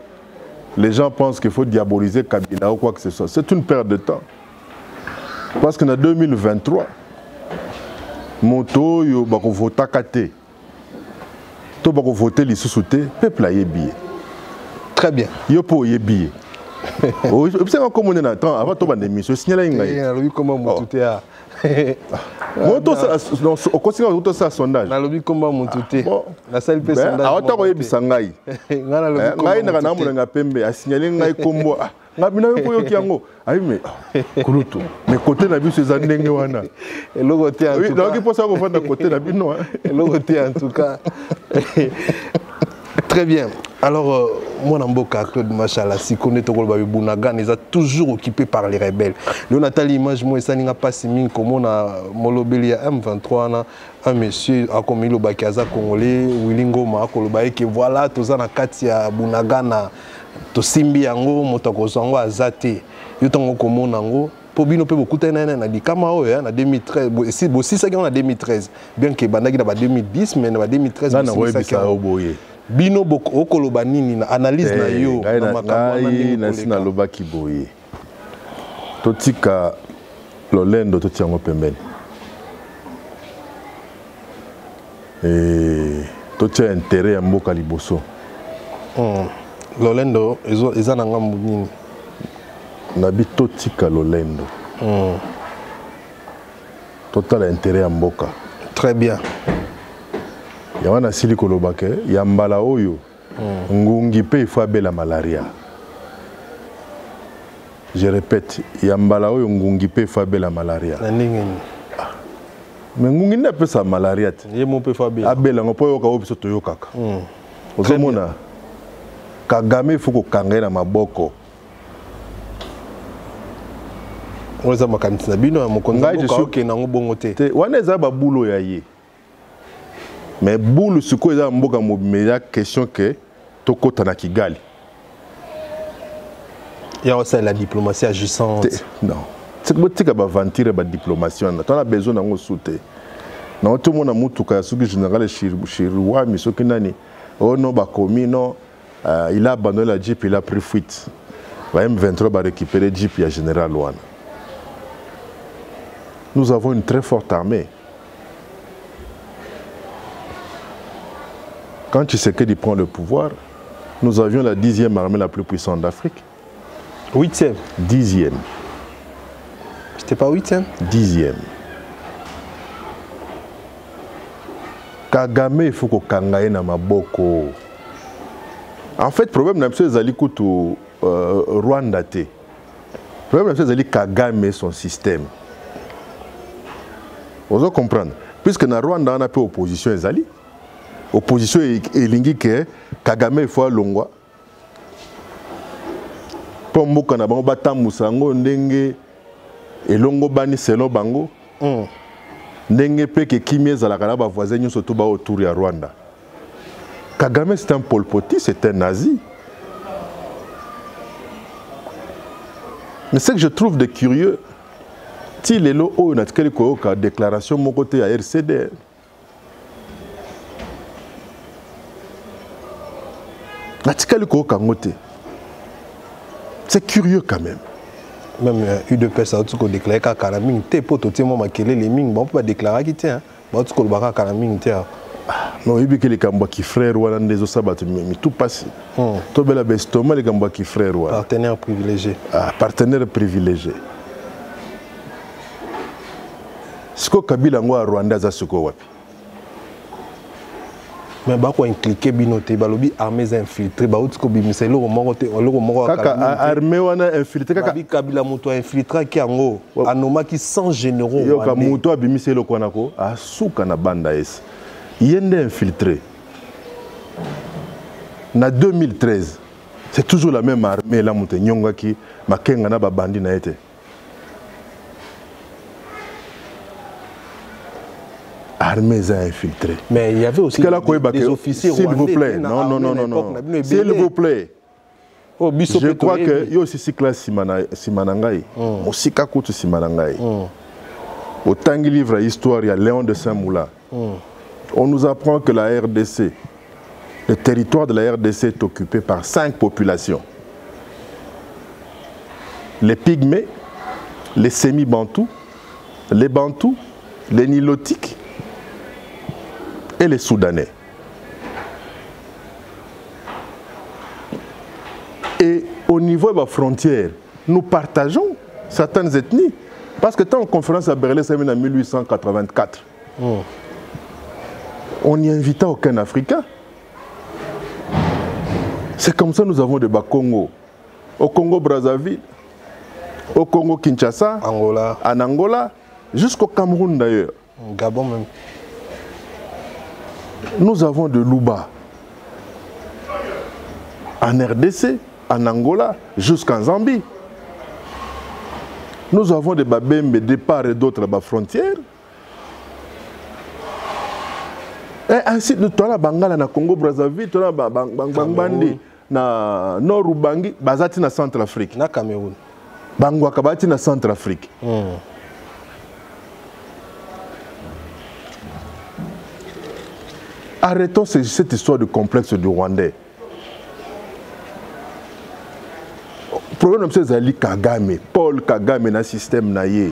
[SPEAKER 2] les gens pensent qu'il faut diaboliser Kabila ou quoi que ce soit. C'est une perte de temps. Parce qu'en 2023, moto yo bako vota kate to bako voter li sous-souté peuple a yebi.
[SPEAKER 1] Très bien.
[SPEAKER 2] Yo po yebi. Oh, c'est comme on est attend avant to bande mission signaler ngai.
[SPEAKER 1] Oui, comment motuté a.
[SPEAKER 2] Moto ça au conseil auto ça sondage.
[SPEAKER 1] Na lobi comment motuté. La salle pe sondage.
[SPEAKER 2] Ah to ko yebisa ngai.
[SPEAKER 1] Ngana lobi comment.
[SPEAKER 2] Ngai na na mulanga pembe a signaler ngai kombo. Ngabina yo ko yokiango. Ayi me kulutu. Mais côté na biso za ndenge wana.
[SPEAKER 1] Et le côté en tout cas.
[SPEAKER 2] Oui, donc il faut ça ko fanda côté na bino.
[SPEAKER 1] Et le côté en tout cas. Très bien. Alors, moi, Namboka, Claude Machala, si on est au Bunagan, ils sont toujours occupés par les rebelles. Le Nathalie, image, moi, ça n'a pas si mine comme on a Molobeli à M23, un monsieur, à comme il a Kaza Congolais, Willingo Makolobaye, que voilà, tous en a Katia Bunagana, to Simbi Ango, Motokozango, Azate, Yotango Komonango. Pour bien peut beaucoup na di kama oyo na 2013 si ça en 2013 bien que bandaki na 2010 mais na 2013
[SPEAKER 2] na webisa oboye
[SPEAKER 1] bino boko okoloba nini na analyse na yo
[SPEAKER 2] na makambo na sina loba kiboye totika lolendo totiango pembeni totia intérêt ya mboka liboso
[SPEAKER 1] lolendo eza na ngambu nini
[SPEAKER 2] na bitotika lolendo total intérêt ya mboka.
[SPEAKER 1] Très bien.
[SPEAKER 2] Ya wana sili kolobake ya mbala oyo ngungi pe ifo abela malaria. Je répète, ya mbala oyo ngungi pe ifo abela malaria.
[SPEAKER 1] Na ndenge ni.
[SPEAKER 2] Mais ngungi na pesa malaria te.
[SPEAKER 1] Ye mo pe fa abela.
[SPEAKER 2] Abela ngopo yoka obiso toyokaka. Ozomona Kagame ifo ko kanga na maboko.
[SPEAKER 1] Oza makamiti na bino ya mokonza mboka na ngobongo te.
[SPEAKER 2] Wana eza ba bulo ya ye. Mais boule suko eza mboka meilleure question que tokota na Kigali.
[SPEAKER 1] Il y a aussi la diplomatie agissante.
[SPEAKER 2] Non. C'est que tu as aventure ba diplomatie on a besoin d'en sauter. Non tout le monde a mutuka suki général Chirwa misoki nani. Oh non ba komi non il a abandonné la Jeep, il a pris fuite. Va M23 va récupérer Jeep ya général Wana. Nous avons une très forte armée. Quand Tshisekedi prend le pouvoir, nous avions la 10e armée la plus puissante d'Afrique.
[SPEAKER 1] 8e.
[SPEAKER 2] 10e.
[SPEAKER 1] C'était pas 8e?
[SPEAKER 2] 10e. Kagame, il faut qu'on kangaye na maboko. En fait, le problème, c'est que Rwanda. Le problème, c'est que Kagame son système. Vous allez comprendre. Puisque dans Rwanda, on a peu opposition ezali. Opposition elingi ke Kagame fois longwa. Pour mboka na bango batamusa ngo ndenge elongo bani selo bango. Ndenge pe ke kimie zalaka na ba voisin nyonso to ba autour ya Rwanda. Kagame c'est un Pol Poti, c'est un nazi. Mais ce que je trouve de curieux, si les lots ont une déclaration mon côté à RCD. C'est curieux quand même.
[SPEAKER 1] Même UDPS a tout déclaré qu'à Kalaming, t'es pour tout le monde qui les ming, on peut pas déclarer qui tient. Bon, tout le monde Kalaming tient.
[SPEAKER 2] Non, il y a des gens qui frères ou des autres sabbats, mais tout passe. Tout bel abestoma les gens qui frères ou
[SPEAKER 1] partenaire privilégié.
[SPEAKER 2] Partenaire privilégié. Ce que Kabila a Rwanda za suko wapi.
[SPEAKER 1] Mais ba ko impliqué binoté balobi armées infiltrées ba utiko bimise lo moko
[SPEAKER 2] kaka armée wana infiltré
[SPEAKER 1] kaka Kabila moto infiltré ki yango anoma ki 100 généraux
[SPEAKER 2] yo ka moto abimise lo kwana ko asuka na banda es yende infiltré na 2013 c'est toujours la même armée là moto nyonga ki makenga na ba bandi na été. Armées infiltrées.
[SPEAKER 1] Mais il y avait aussi des officiers
[SPEAKER 2] s'il vous plaît, non. S'il vous plaît. Je crois que il y a aussi ce classe Simanangai. Osika Kutu Simanangai. Au Tangi livre histoire, il y a Léon de Saint-Moulin. On nous apprend que la RDC, le territoire de la RDC est occupé par 5 populations. Les Pygmées, les Sémi-Bantous, les Bantous, les Nilotiques et les Soudanais. Et au niveau de la frontière, nous partageons certaines ethnies. Parce que tant en conférence à Berlin, c'est en 1884. On n'y invita aucun Africain. C'est comme ça que nous avons des Congo. Au Congo-Brazzaville, au Congo-Kinshasa,
[SPEAKER 1] Angola.
[SPEAKER 2] En Angola, jusqu'au Cameroun d'ailleurs.
[SPEAKER 1] Gabon même.
[SPEAKER 2] Nous avons de Luba. En RDC, en Angola, jusqu'en Zambie. Nous avons des Babembe de part et d'autre à la frontière. Et ainsi, nous avons Bangala na Congo-Brazzaville, nous avons Bangbandi na Nord-Ubangi, Bazati na Centrafrique.
[SPEAKER 1] Na Cameroun.
[SPEAKER 2] Bangwakabati na Centrafrique. Arrêtons cette histoire de complexe du Rwandais. Le problème c'est Zali Kagame, Paul Kagame dans le système naïe.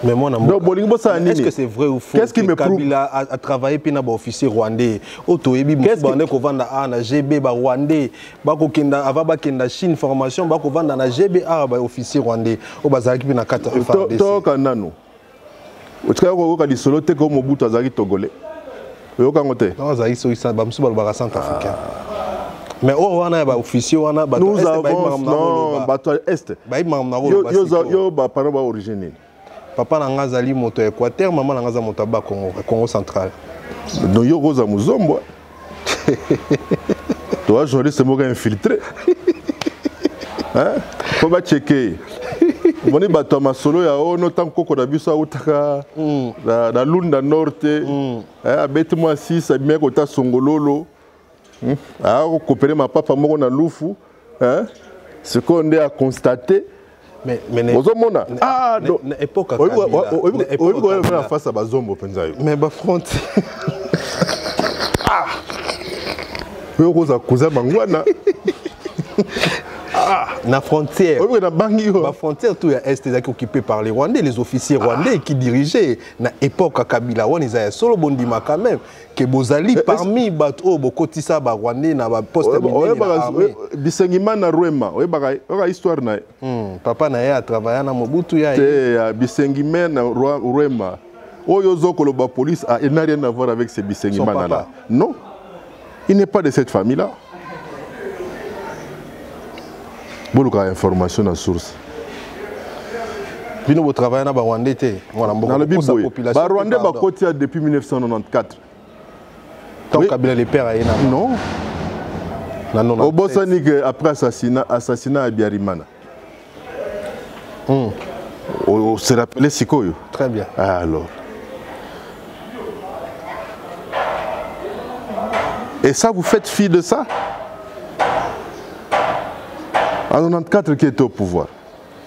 [SPEAKER 1] Mais moi, est-ce que c'est vrai ou faux que Kabila a travaillé pour un officier rwandais? Qu'est-ce qu'on vend à GB rwandais? Avant de Chine formation, on va vendre à GB officier rwandais. Au bazar qui na kata FARDC.
[SPEAKER 2] To kanano. O tika ko ka disolo te ko Mobutu azali togolais. Yo kangote.
[SPEAKER 1] Non, azali so isa ba msuba ba centrafricain. Mais on a un officier, on a un
[SPEAKER 2] nous avons non, bateau est. Yo ba parents ba origine.
[SPEAKER 1] Papa n'a pas zali moto Équateur, maman n'a pas moto Congo central.
[SPEAKER 2] Donc yo rosa muzombo. Toi journaliste mo infiltré. Hein? Faut pas checker. Moni bato masolo ya ono tant koko na biso utaka na lunda norte. Abeti moi 6 abime ko ta songololo. Ah, on coopérer ma papa moko na lufu. Hein? Ce qu'on a constaté.
[SPEAKER 1] Mais
[SPEAKER 2] ah non,
[SPEAKER 1] époque
[SPEAKER 2] on face à bazombo penza yo.
[SPEAKER 1] Mais ba front.
[SPEAKER 2] Ah. Yo koza kuza mangwana.
[SPEAKER 1] Ah, na frontière.
[SPEAKER 2] Oui, na bangi yo.
[SPEAKER 1] La frontière tout est occupée par les Rwandais, les officiers rwandais qui dirigeaient na époque Kabila on ils a solo bondima quand même que bozali parmi bato bokotisa ba Rwandais na ba poste militaire.
[SPEAKER 2] Bisengima na Rwema, oka histoire na.
[SPEAKER 1] Papa na ya travailler na Mobutu ya.
[SPEAKER 2] C'est Bisengima na Rwema. Oyo zokolo ba police n'a rien à voir avec ces Bisengima là. Non. Il n'est pas de cette famille là. Beaucoup d'informations dans la source.
[SPEAKER 1] Vous travaillez dans le Rwanda.
[SPEAKER 2] Dans le Biboui. Le Rwanda est côté depuis 1994.
[SPEAKER 1] Tant Kabila les pères
[SPEAKER 2] non. Au Bosnique, après assassinat à Biarimana. On se rappelle Sikoyo.
[SPEAKER 1] Très bien.
[SPEAKER 2] Alors. Et ça, vous faites fi de ça? En 94 qui était au pouvoir.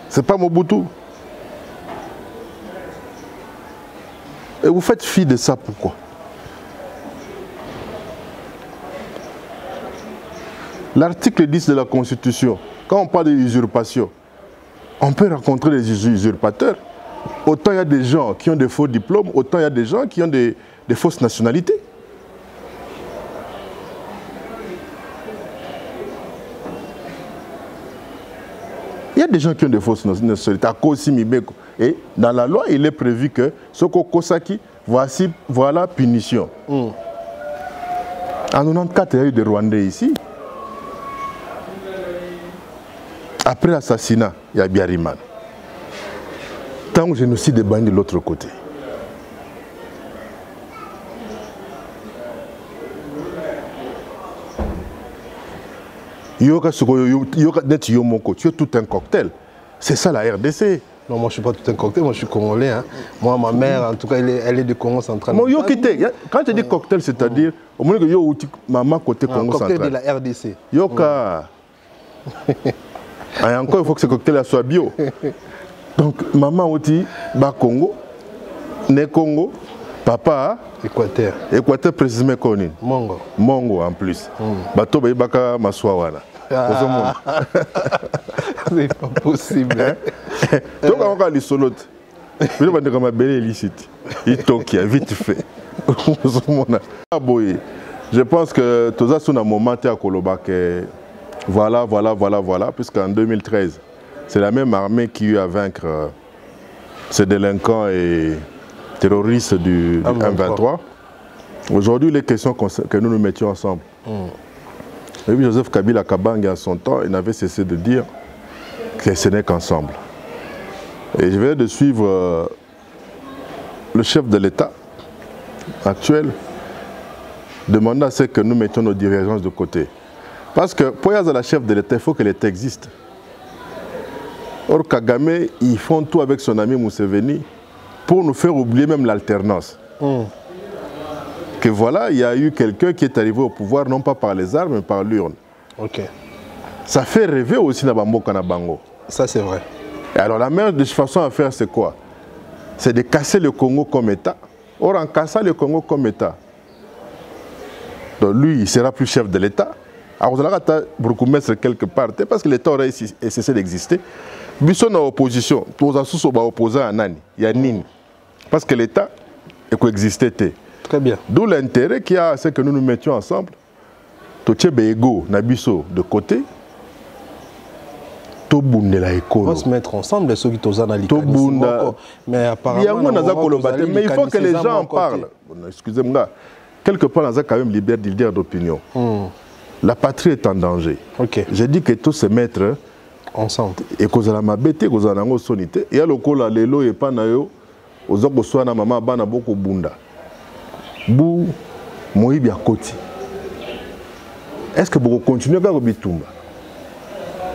[SPEAKER 2] C'est pas Mobutu. Et vous faites fi de ça, pourquoi? L'article 10 de la Constitution, quand on parle d'usurpation, on peut rencontrer des usurpateurs. Autant il y a des gens qui ont des faux diplômes, autant il y a des gens qui ont des fausses nationalités. Il y a des gens qui ont des fausses nationalités. Et dans la loi, il est prévu que Soko Kosaki, voilà punition. En 94, il y a eu des Rwandais ici. Après l'assassinat, il y a Biariman. Tant que génocide est banni de l'autre côté. Tu es tout un cocktail. C'est ça la RDC.
[SPEAKER 1] Non, moi je ne suis pas tout un cocktail, moi je suis congolais. Hein. Moi, ma mère, en tout cas, elle est de Congo central.
[SPEAKER 2] Quand tu dis cocktail, c'est-à-dire, au moins que maman côté Congo central.
[SPEAKER 1] Cocktail de la RDC.
[SPEAKER 2] Yoka. Et encore, il faut que ce cocktail soit bio. Donc, maman aussi, bas Congo, né Congo, papa.
[SPEAKER 1] Équateur.
[SPEAKER 2] Équateur précisément connu.
[SPEAKER 1] Mongo.
[SPEAKER 2] Mongo en plus. Bato Baïbaka Maswawana.
[SPEAKER 1] C'est pas possible.
[SPEAKER 2] Donc, on va aller solo. Je vais dire que ma belle illicite. Il toque vite fait. Je pense que tout ça, c'est un moment à Koloba que voilà, puisqu'en 2013, c'est la même armée qui a eu à vaincre ces délinquants et terroristes du M23. Aujourd'hui, les questions que nous nous mettions ensemble. Et puis Joseph Kabila Kabange, à son temps, il n'avait cessé de dire que ce n'est qu'ensemble. Et je viens de suivre le chef de l'État actuel demander à ce que nous mettions nos divergences de côté. Parce que pour y avoir la chef de l'État, il faut que l'État existe. Or, Kagame, ils font tout avec son ami Museveni pour nous faire oublier même l'alternance. Que voilà, il y a eu quelqu'un qui est arrivé au pouvoir non pas par les armes, mais par l'urne. Ça fait rêver aussi na Bambo Kanabango.
[SPEAKER 1] Ça, c'est vrai.
[SPEAKER 2] Et alors, la meilleure façon à faire, c'est quoi? C'est de casser le Congo comme État. Or, en cassant le Congo comme État, donc lui, il ne sera plus chef de l'État. Alors, vous allez beaucoup mettre quelque part, parce que l'État aurait cessé d'exister. Bisson en opposition, tous les opposants à Nani, il y a Nini. Parce que l'État est coexisté.
[SPEAKER 1] Très bien.
[SPEAKER 2] D'où l'intérêt qu'il y a, c'est que nous nous mettions ensemble. Tochebe Ego, Nabiso de côté. On va
[SPEAKER 1] se mettre ensemble, ceux qui sont
[SPEAKER 2] mais apparemment, mais il faut que les gens en parlent. Excusez-moi, quelque part, on a quand même liberté de dire d'opinion. La patrie est en danger. J'ai dit que tous se mettre
[SPEAKER 1] ensemble.
[SPEAKER 2] Et que la mabete, que la sonité. Et le cola lelo et panayo, aux autres soins maman bana beaucoup bunda. Bou moïbi à côté. Est-ce que vous continuez à bitumba?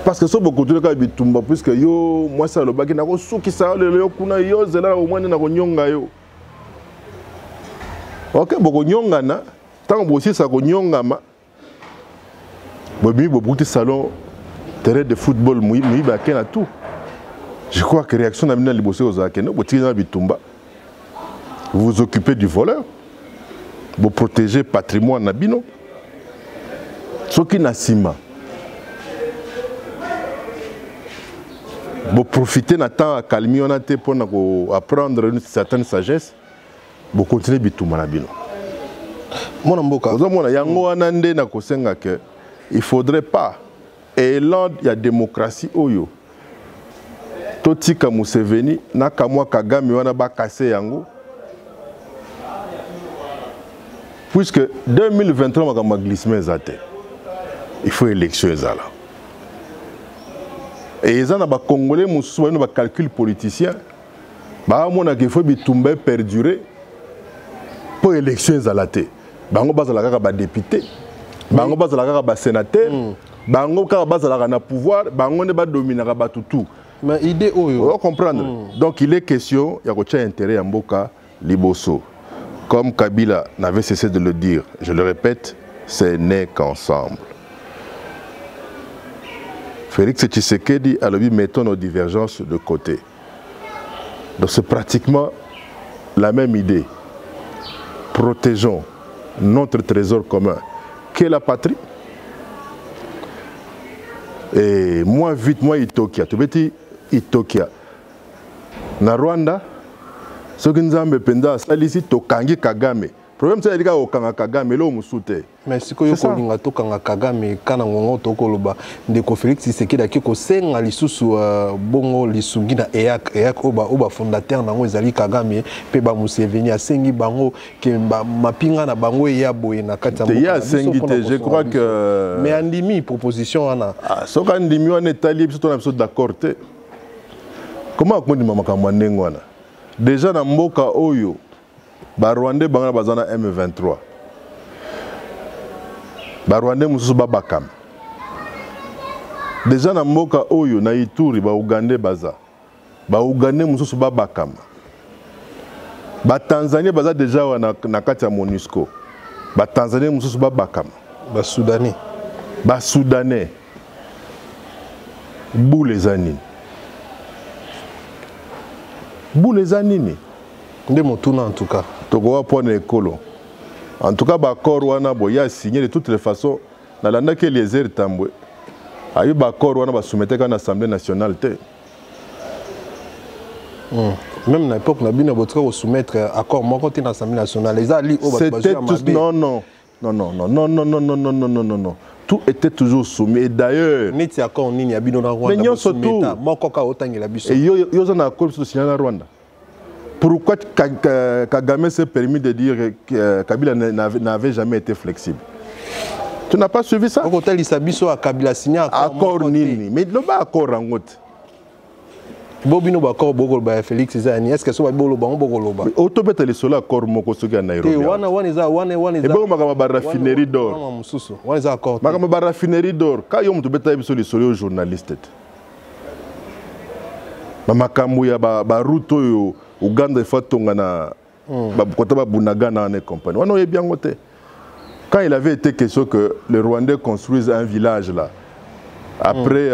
[SPEAKER 2] Parce que si vous continuez à bitumba, puisque yo, moi ça le bagi na ko suki sa le yo kuna yo zela au moins na ko nyonga yo. Ok, boko nyonga na, tant que aussi ça ko nyonga ma. Bobi bobuti salon terrain de football moïbi ba kena tout. Je crois que réaction d'Amina Libosé aux Akeno, vous vous occupez du voleur, vous protégez le patrimoine Nabino. Ce qui n'a sima, vous profitez de temps à calmer, pour apprendre une certaine sagesse, vous continuez Bitouma Nabino. Il ne faudrait pas, et là, il y a démocratie, oyo. Totika Museveni nakamwa Kagame wana ba kase yango puisque 2023 makamba glissement ezate il faut élection ezala et ezana ba congolais mususu bano ba calcul politicien ba mona que faut bitumba perdurer pour élection ezalate bango bazala kaka ba député bango bazala kaka ba sénateur bango kaka bazala na pouvoir bango ne ba dominer ba tout.
[SPEAKER 1] Mais idée on
[SPEAKER 2] va comprendre. Donc il est question, il y a un intérêt à Mboka Liboso. Comme Kabila n'avait cessé de le dire, je le répète, ce n'est qu'ensemble. Félix Tshisekedi a dit mettons nos divergences de côté. Donc c'est pratiquement la même idée. Protégeons notre trésor commun, qu'est la patrie. Et moi vite, moi Itokia, tu veux dire Itokia. Na Rwanda, ce qui nous a penda, c'est ici Tokangi Kagame. Le problème c'est que Okanga Kagame là musute.
[SPEAKER 1] Mais si ko yokolinga Tokanga Kagame kana ngongo tokoloba ndeko Félix Tshisekedi akiko senga lisusu bongo lisungi na EAC oba fondateur nango ezali Kagame pe ba Museveni asengi bango ke mapinga na bango ya boye na kati ya
[SPEAKER 2] je crois que
[SPEAKER 1] mais andimi proposition wana
[SPEAKER 2] soka andimi wana etali biso to na biso d'accord te. Comment on dit makambo ndengo wana déjà na mboka oyo ba Rwandais bangana bazana M23 ba Rwandais mususu babakam déjà na mboka oyo na Ituri ba Ugandais baza ba Ugandais mususu babakam ba Tanzanie baza déjà wana na kati ya MONUSCO ba Tanzanie mususu babakam
[SPEAKER 1] ba
[SPEAKER 2] Soudanais bou les anines
[SPEAKER 1] nde motuna en tout cas
[SPEAKER 2] tokowa pone ekolo en tout cas ba accord wana boya signé de toutes les façons na landa ke Eliezer Tambwe ayi ba accord wana ba soumettre à l'Assemblée nationale te
[SPEAKER 1] Même à l'époque, on a bien beau soumettre accord mon côté dans l'Assemblée nationale.
[SPEAKER 2] C'était tous non. Tout était toujours soumis. Et d'ailleurs,
[SPEAKER 1] mais surtout,
[SPEAKER 2] et en accord sur le Rwanda. Pourquoi Kagame s'est permis de dire que Kabila n'avait jamais été flexible? Tu n'as pas suivi ça? Accord nini. Mais le bas accord en route.
[SPEAKER 1] Bobino bakor boko ba Félix Zani est-ce que so ba bolo ba boko ba
[SPEAKER 2] autobeta le solo accord moko soki na Nairobi
[SPEAKER 1] wana
[SPEAKER 2] et bon makama ba raffinerie d'or
[SPEAKER 1] wana za accord
[SPEAKER 2] makama ba raffinerie d'or ka yo mutu beta biso le solo journaliste makambo ya ba route oyo Uganda fatonga na ba kota ba bunagana na compagnie wana oyebi yango te quand il avait été question que les Rwandais construisent un village là après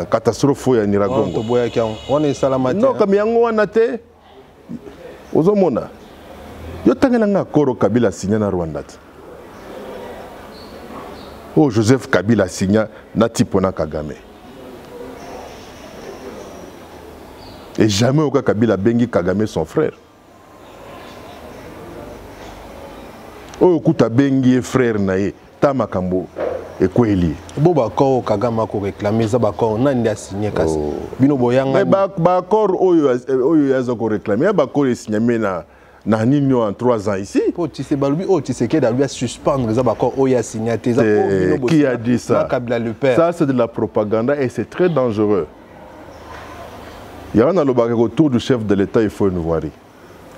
[SPEAKER 2] catastrophe ya Niragongo. Non, comme yango wana te. Ozomona. Yo tangela nga koro Kabila signé na Rwanda. Oh Joseph Kabila signé na tipona Kagame. Et jamais aucun Kabila bengi Kagame son frère. Oh kuta bengi frère nae tamakambo. Et quoi il y
[SPEAKER 1] a bakor Kagame ko réclamer ça bakor nandi a signé kasi bino boyanga
[SPEAKER 2] mais bakor oyo yazo ko réclamer bakor signé na nino en 3 ans ici
[SPEAKER 1] pour tu sais balubi tu sais que lui a suspendre ça bakor oyo a signé
[SPEAKER 2] qui a dit ça?
[SPEAKER 1] Kabila le père.
[SPEAKER 2] Ça c'est de la propagande et c'est très dangereux. Il y a un autour du chef de l'État, il faut une voirie.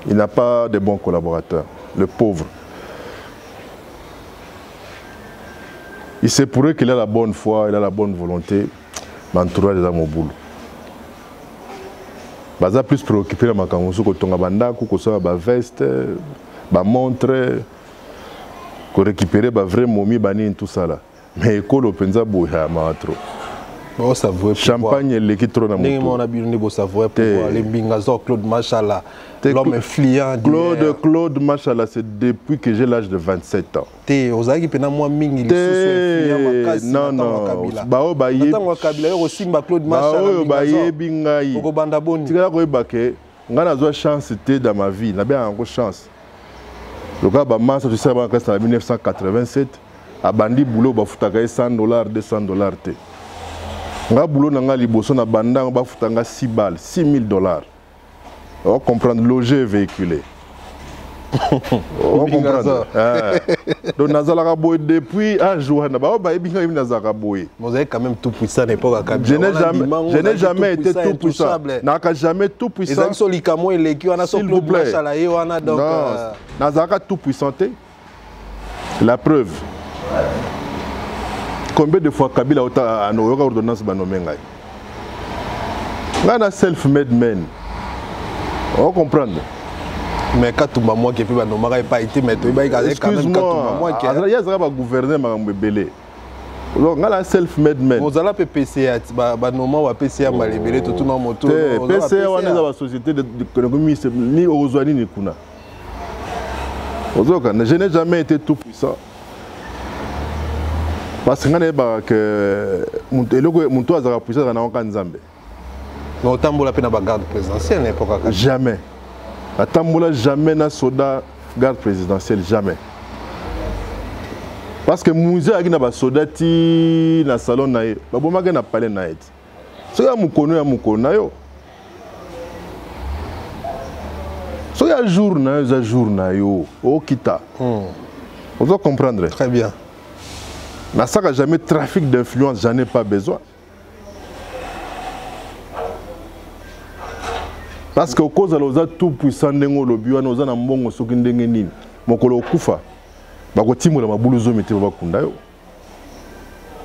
[SPEAKER 2] Il n'a pas de bons collaborateurs, le pauvre. Il se pourrait qu'il a la bonne foi, il a la bonne volonté, mais entourage dans mon boulot. Baza plus préoccupé de ma kangoso ko tonga bandako ko sa ba veste, ba montre, ko récupérer ba vrai momie bani tout ça là. Mais école penza boya ma trop.
[SPEAKER 1] Bon ça veut
[SPEAKER 2] champagne l'équipe trop na moto.
[SPEAKER 1] Ni mon habitude ni bo savoir pour les bingazo Claude Machala. L'homme influent.
[SPEAKER 2] Claude Machala, c'est depuis que j'ai l'âge de 27 ans.
[SPEAKER 1] Ozaki pena moi mingi
[SPEAKER 2] non bao ba ye
[SPEAKER 1] Kabila aussi ba Claude Machala.
[SPEAKER 2] Bao ba ye bingai.
[SPEAKER 1] Oko banda boni.
[SPEAKER 2] Tika ko ebake ngana zo chance té dans ma vie, na bien encore chance. Le gars ba massa tu sais ba en 1987 a bandi boulot ba futaka $100 $200 té. Nga boulot na nga liboso na banda ba futanga 6 balles, $6,000. On va comprendre, loger et véhiculer. On va comprendre. Donc, depuis un jour,
[SPEAKER 1] vous avez quand même tout puissant à l'époque.
[SPEAKER 2] Je n'ai jamais été tout puissant. Je n'ai jamais tout puissant.
[SPEAKER 1] S'il vous plaît.
[SPEAKER 2] Nazaka tout puissant. La preuve. Combien de fois Kabila a une ordonnance banomengai? On a self-made men. On comprend.
[SPEAKER 1] Mais quand tout le monde qui n'a pas été maître,
[SPEAKER 2] excuse-moi, il y a un gouvernement qui est belé. On a self-made men.
[SPEAKER 1] Vous avez PCA, vous PCA, tout le monde.
[SPEAKER 2] PCA, on est dans la société de l'économie, ni aux oies ni kuna. Je n'ai jamais été tout puissant. Parce que mon toit a puissant dans un Nzambe.
[SPEAKER 1] Mais autant de la garde présidentielle n'importe quoi.
[SPEAKER 2] Jamais. Autant jamais na soda garde présidentielle jamais. Parce que musée a gina ba soda ti na salon na ye. Ba boma na palais na et. So ya mukono na yo. So ya jour na yo. O kita. On doit comprendre.
[SPEAKER 1] Très bien.
[SPEAKER 2] Na ça jamais trafic d'influence, j'en ai pas besoin. Parce que cause de tout puissant ndengo lobi wana oza na mbongo soki ndenge nini mokolo okufa bakotimola mabulu zo mete bakunda yo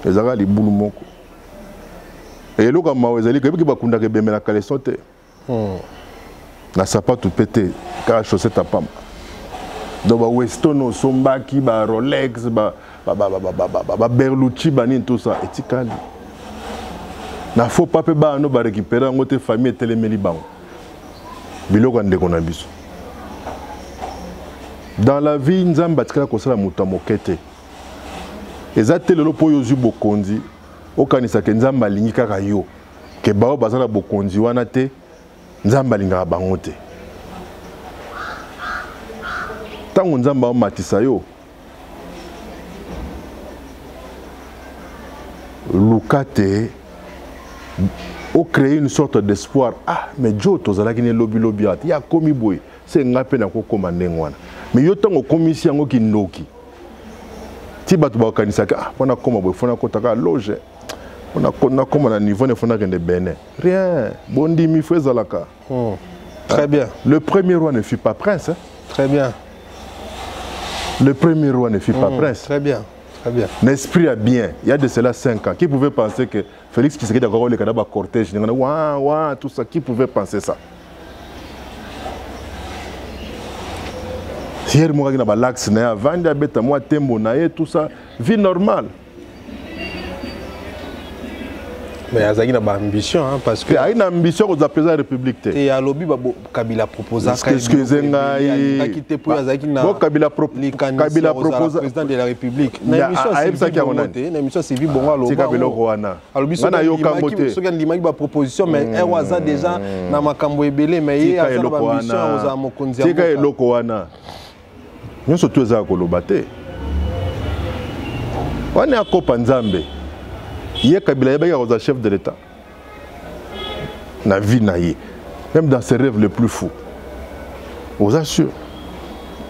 [SPEAKER 2] ezaka libulu moko eloko mawe ezali ke bakunda ke bemela kaleson te na sapato pété ka chaussette à pamba donc ba Weston sombaki ba Rolex ba Berlucci bani tout ça etikali na faut pas pe ba no ba récupérer ngote famille telemeli bango. Dans la vie, nous avons bâti la moutamokete. Et ça, c'est le lot pour yozu bokondi. Au kanisa que nous avons maligné kaka yo. Que bao bazala bokondi wanate. nzambe alingaka bango te ntango nzambe amatisa yo luka te créer une sorte d'espoir. Ah, mais Joe tozalaki ne lobi lobi ati ya komi boy c'est ngape na ko komande ngwana mais yo tango komisi yango ki noki ti batu ba kanisa ka pona koma boy fona ko taka loge on a comme à niveau ne fona kende bene rien bondi mi fezalaka.
[SPEAKER 1] Très bien.
[SPEAKER 2] Le premier roi ne fut pas prince. Hein?
[SPEAKER 1] Très bien.
[SPEAKER 2] Le premier roi ne fut pas prince.
[SPEAKER 1] Très bien. Très bien.
[SPEAKER 2] L'esprit a bien. Il y a de cela 5 ans. Qui pouvait penser que Félix Tshisekedi a encore le cadavre cortège, tout ça, qui pouvait penser ça? Hier, moi, je suis l'axe, moi, tembo, tout ça, vie normale.
[SPEAKER 1] Mais il y a une ambition, hein, parce que...
[SPEAKER 2] Il y a une ambition aux apaiser la République.
[SPEAKER 1] Et à l'objet, Kabila propose...
[SPEAKER 2] Excusez-moi...
[SPEAKER 1] Kabila propose... président de la République. L'émission, c'est vu bon à l'objet.
[SPEAKER 2] C'est Kabila Rwanda.
[SPEAKER 1] Alors, il y a une proposition, mais elle a déjà... Dans ma cambo ebele, mais il y a une ambition aux Amokonzi.
[SPEAKER 2] C'est Kabila Rwanda. Nous sommes tous à Kolobate. On est à Kopanzambe. Il y a Kabila qui est chef de l'État. Na vie naïe. Même dans ses rêves les plus fous. Vous assure.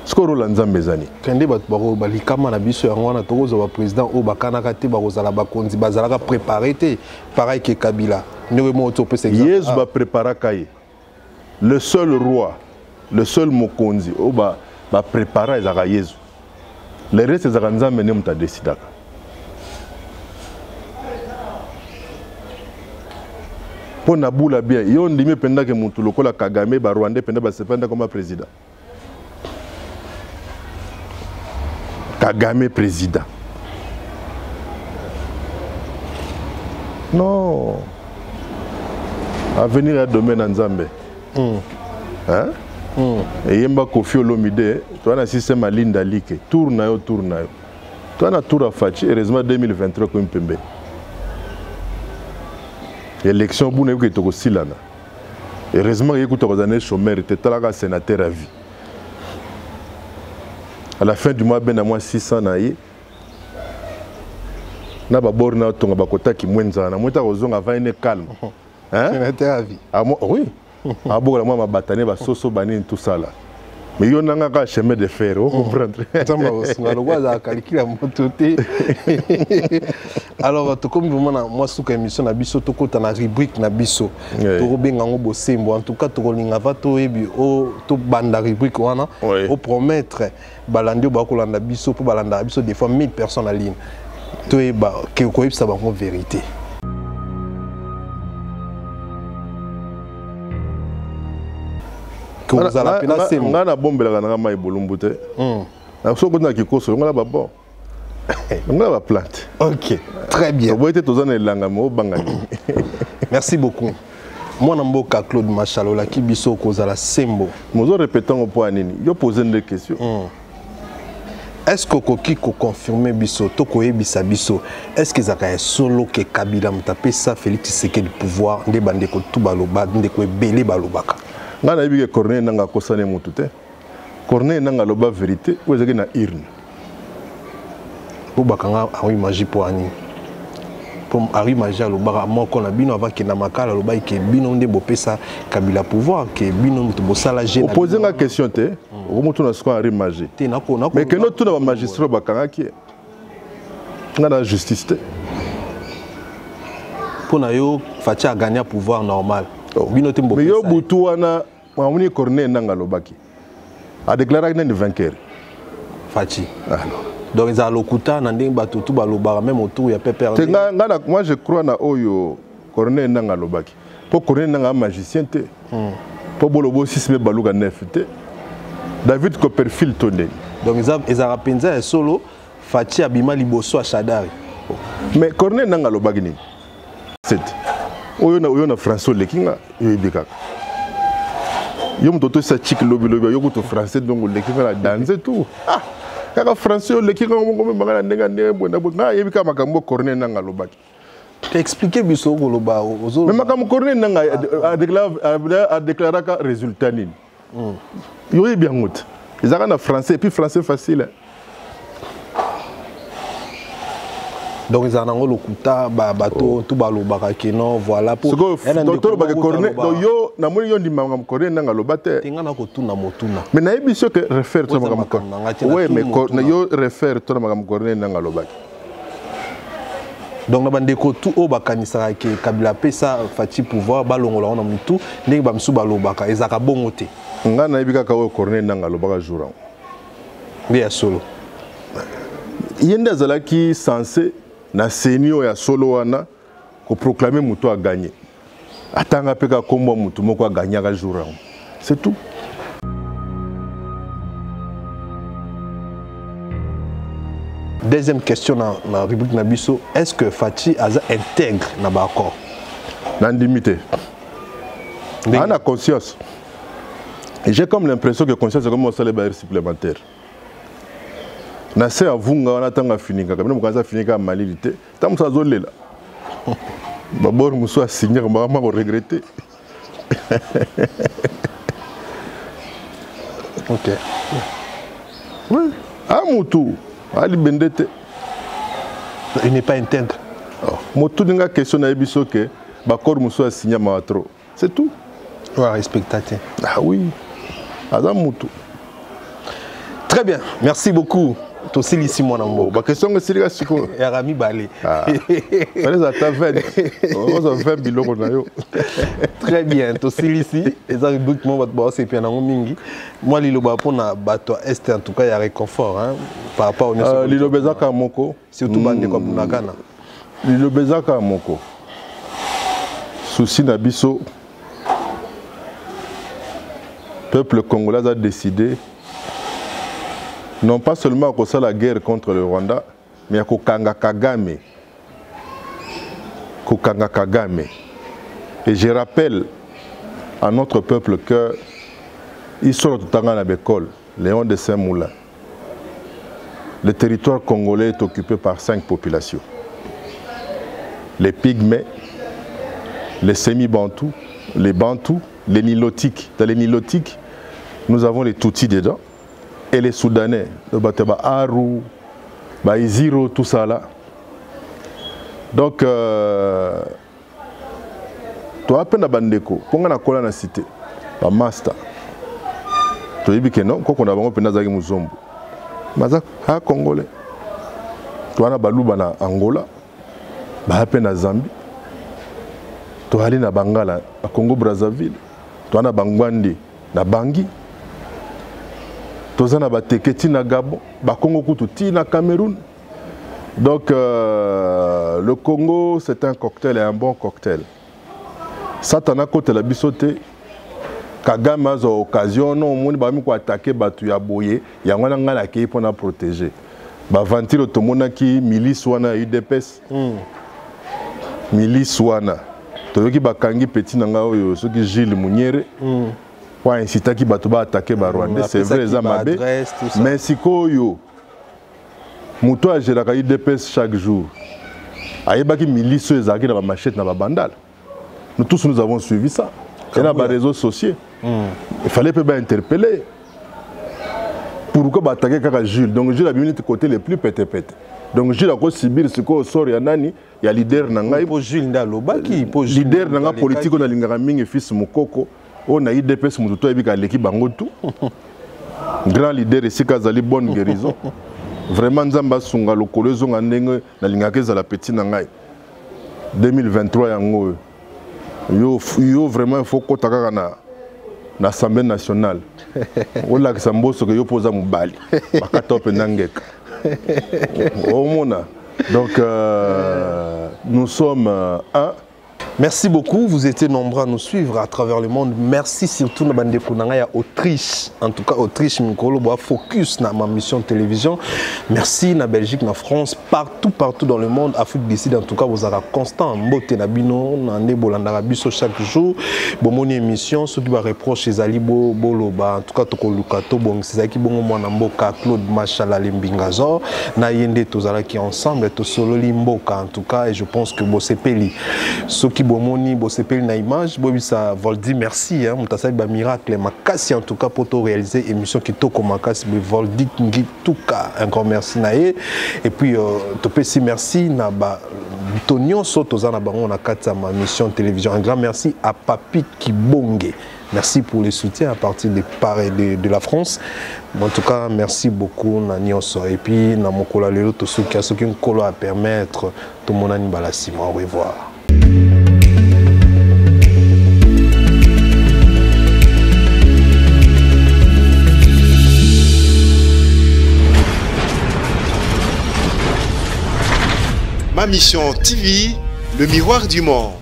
[SPEAKER 2] Ce qu'on a dans mes années.
[SPEAKER 1] Quand on a le président Obakana préparé pareil que Kabila.
[SPEAKER 2] Yes va préparer. Le seul roi, le seul Mokonzi, va préparer Yesu. Le reste des Aranzambe ne m'ont décidé. Pour Naboula bien, il y a un demi pendant que mon lokola Kagame, Rwanda pendant que c'est comme président. Kagame président. Non. Avenir à domaine en Zambie. Hein? Et yemba Kofi Olomide, toi na système à Linda Like, tourne yo. Toi na tour à Fachi, heureusement 2023 comme Pembe. Élection boune que to silana. Heureusement que tu as chômeur, tu es sénateur à vie. À la fin du mois, ben à moi 600 naïe. Na ba borna to ba kota ki mwenza na mweta ozonga va ene calme. Hein?
[SPEAKER 1] Sénateur à vie.
[SPEAKER 2] Ah moi oui. Ah bon la moi ma batane ba soso banine tout ça là. Mais il y a un chemin de fer, vous comprenez?
[SPEAKER 1] Alors, comme moi, je suis émission na biso, to kota na rubrique na biso. To benga ngo bosembo. En tout cas, to linga va to ebi o to banda rubrique wana. O promettre balandio ba ko landa biso pour balanda biso des fois 1000 personnes en ligne. To eba ke ko yebisa ba ngo vérité.
[SPEAKER 2] On a bombé la maille bolumboute. On so kona kikoso, on a ba bon. On a ba plante.
[SPEAKER 1] OK, très bien.
[SPEAKER 2] Vous êtes tous en langamo bangani.
[SPEAKER 1] Merci beaucoup. Moi namboka Claude Machalola ki biso kozala sembo.
[SPEAKER 2] Nous répétons au point nini. Yo poser des questions.
[SPEAKER 1] Est-ce que koki ko confirmer biso to ko yebisa biso? Est-ce que zaka solo ke Kabila mutape ça Félix Tshisekedi du pouvoir nde bande ko tubaloba nde ko ebele balobaka?
[SPEAKER 2] Nga na yebike Corneille nanga kosane mutu te. Corneille nanga loba vérité ou ezaki na urne.
[SPEAKER 1] Bo bakanga a imagi po ani. Pour ari magia lobaka moko na bino avant que na makala loba ke bino nde bopesa Kabila pouvoir ke bino mutu bosala gene.
[SPEAKER 2] Poser nga question te. O mutu na siko ari magie. Mais que notre na magistrat bakanga ki. Nga na justice te.
[SPEAKER 1] Pour na yo Fachi a gagné pouvoir normal.
[SPEAKER 2] Mais yo butu wana Mamuni Corneille nanga lobaki a déclaré qu'il est vainqueur.
[SPEAKER 1] Fachi. Donc ils ont lokuta nanding batutu balobara même autour il y a pépé.
[SPEAKER 2] Moi je crois na oyo Corneille nanga lobaki. Pour Corneille nanga magicien te. Pour bolobo 6 me baluga 9 te. David Copperfield tonné.
[SPEAKER 1] Donc ils ont penza solo Fachi abima liboso a Shadari.
[SPEAKER 2] Mais Corneille nanga lobaki ni. C'est oyo na François lekinga yebika. Yo mtoto sa chik lobi yo ko français donc lekinga la danser tout. Ah, kaka français lekinga ngombe mangana ndenga ndenge bona nga yebika makambo Corneille nanga lobaki.
[SPEAKER 1] Expliquez biso koloba ozo.
[SPEAKER 2] Mais makam corner nanga a déclaré ka résultat nini. Yoyi bien ngout. Ils ont en français et puis français facile.
[SPEAKER 1] Donc ils ont le kuta bateau tout balobaka keno voilà pour
[SPEAKER 2] docteur ba corner donc yo na moni yo ndi makam corner nanga lobate.
[SPEAKER 1] Tinga na ko tuna motuna.
[SPEAKER 2] Mais na biso que réfère to makam corner. Ouais mais na yo réfère to makam corner nanga lobate.
[SPEAKER 1] Donc, nous avons tout au bakanisara qui Kabila pesa fati pouvoir balongola on a mutu ndenge bamsu balobaka ezaka bongote.
[SPEAKER 2] Nga na ibika ka corner nanga lobaka jour.
[SPEAKER 1] Bien solo.
[SPEAKER 2] Yenda zalaki censé na senio ya solo wana ko proclamer mutu a gagné. Atanga peka kombo mutu moko a gagné ka jour. C'est tout.
[SPEAKER 1] Deuxième question dans la rubrique Nabiso, est-ce que Fati Aza intègre dans l'accord?
[SPEAKER 2] N'indimité. On a conscience. Et j'ai comme l'impression que conscience est comme un salaire supplémentaire. Nassé à Vunga, on attend à finir. Quand on a fini à Malilité, tant que ça zolé là. D'abord, je suis signé, je vais regretter.
[SPEAKER 1] Ok.
[SPEAKER 2] Oui. Ah, mon tour. Ali Bendete.
[SPEAKER 1] Il n'est pas intègre.
[SPEAKER 2] Motu dinga question na ebiso que bakor muso a signé matro. C'est tout.
[SPEAKER 1] Ouais, respectateur.
[SPEAKER 2] Ah oui. Adam Motu.
[SPEAKER 1] Très bien. Merci beaucoup. Tossi ici mon amour.
[SPEAKER 2] Ba question que siriga siko.
[SPEAKER 1] Et Rami Balé.
[SPEAKER 2] Ah. Allez à ta veine. On va 20 biloko na yo.
[SPEAKER 1] Très bien. Tossi ici et ça rubrique mon bato c'est bien en mingi. Moi liloba pour na bato est en tout cas il y a réconfort hein par rapport au
[SPEAKER 2] lilobeza ka moko
[SPEAKER 1] surtout bande comme Nakana.
[SPEAKER 2] Lilobeza ka moko. Souci na biso. Peuple congolais a décidé non pas seulement à cause de la guerre contre le Rwanda, mais à Kokanga Kagame. Kokanga Kagame. Et je rappelle à notre peuple que ils sont tout à l'école, Léon de Saint-Moulin. Le territoire congolais est occupé par 5 populations. Les Pygmées, les Semi-Bantous, les Bantous, les Nilotiques. Dans les Nilotiques, nous avons les Tutsis dedans. Et les Soudanais, le Bateba Aru, Iziro, tout ça là. Donc, toi, à peine à Bandeko, quand on a collé dans la cité, à Master, tu as dit que non, quand on a besoin de Nazaki Mouzombo, Mazak, à Congolais, toi, on a Balouba na Angola, à peine à Zambie, toi, allé na Bangala, à Congo-Brazzaville, toi, on a Bangwandi, na Bangui. Tozana bateketi na Gabon, Bakongo Kututi na Cameroun. Donc le Congo c'est un cocktail et un bon cocktail. Satana côté la bisoté, Kagame a occasion non moni ba mi ko attaquer batu ya boye, ya ngwana ngala ke pour na protéger. Ba ventilo to mona ki milice wana UDPS. Milice wana. To yoki bakangi petit nanga oyo soki Gilles Munyere. Pour inciter qui va attaquer les Rwandais, c'est vrai, mais si Koyo, Mouto a géré la IDPS chaque jour, il y a des milices qui ont des machettes dans la bandale. Nous tous nous avons suivi ça. Il y a des réseaux sociaux. Il fallait pas interpeller. Pourquoi attaquer Jules? Donc Jules a bien été côté les plus pété-pété. Donc Jules a subir ce qu'on sort, il y a leader Nangaï. Leader Nangaï politique, on a l'ingraming fils Mokoko. On a eu des personnes qui ont été l'équipe Bangotou. Grand leader ici, qui a une bonne guérison. Vraiment, Nzamba Sunga, le collège, on a la petite Nangaï. 2023, yo vraiment, il faut qu'on ait l'Assemblée nationale. On a Sambo, ce que yo pose à Moubali. Bakatop Nangek. Donc, nous sommes un.
[SPEAKER 1] Merci beaucoup, vous étiez nombreux à nous suivre à travers le monde. Merci surtout à Bande Kunanga Autriche. En tout cas, Autriche, Mikolo, focus na ma mission de télévision. Merci na Belgique, na France, partout dans le monde. Afrique du Sud, en tout cas, vous avez constant. Mbote na bino, na Nebolandara biso chaque jour. Bomoni émission, ceux qui va reprocher les alibo boloba. En tout cas, toko lukato bon, c'est ça qui bon moi na mboka Claude Machala Limbingazo. Na yende tozala qui ensemble, to solo limboka en tout cas, et je pense que Bossepeli. Ceux qui bomoni Bossepeli na image, Bobisa Voldi merci hein, mutasai ba miracle makasi en tout cas pour to réaliser émission qui to comme makasi be Voldi ngituka. Encore merci nae et puis to pesi merci na ba Tonyon Sotozana bango na kata ma mission de télévision. Un grand merci à Papi Kibonge. Merci pour le soutien à partir de la France. En tout cas, merci beaucoup Nanyoso et puis na mokola lelo to ceux qui ont à permettre tout mon animalasimo. Au revoir.
[SPEAKER 4] Ma mission TV, le miroir du monde.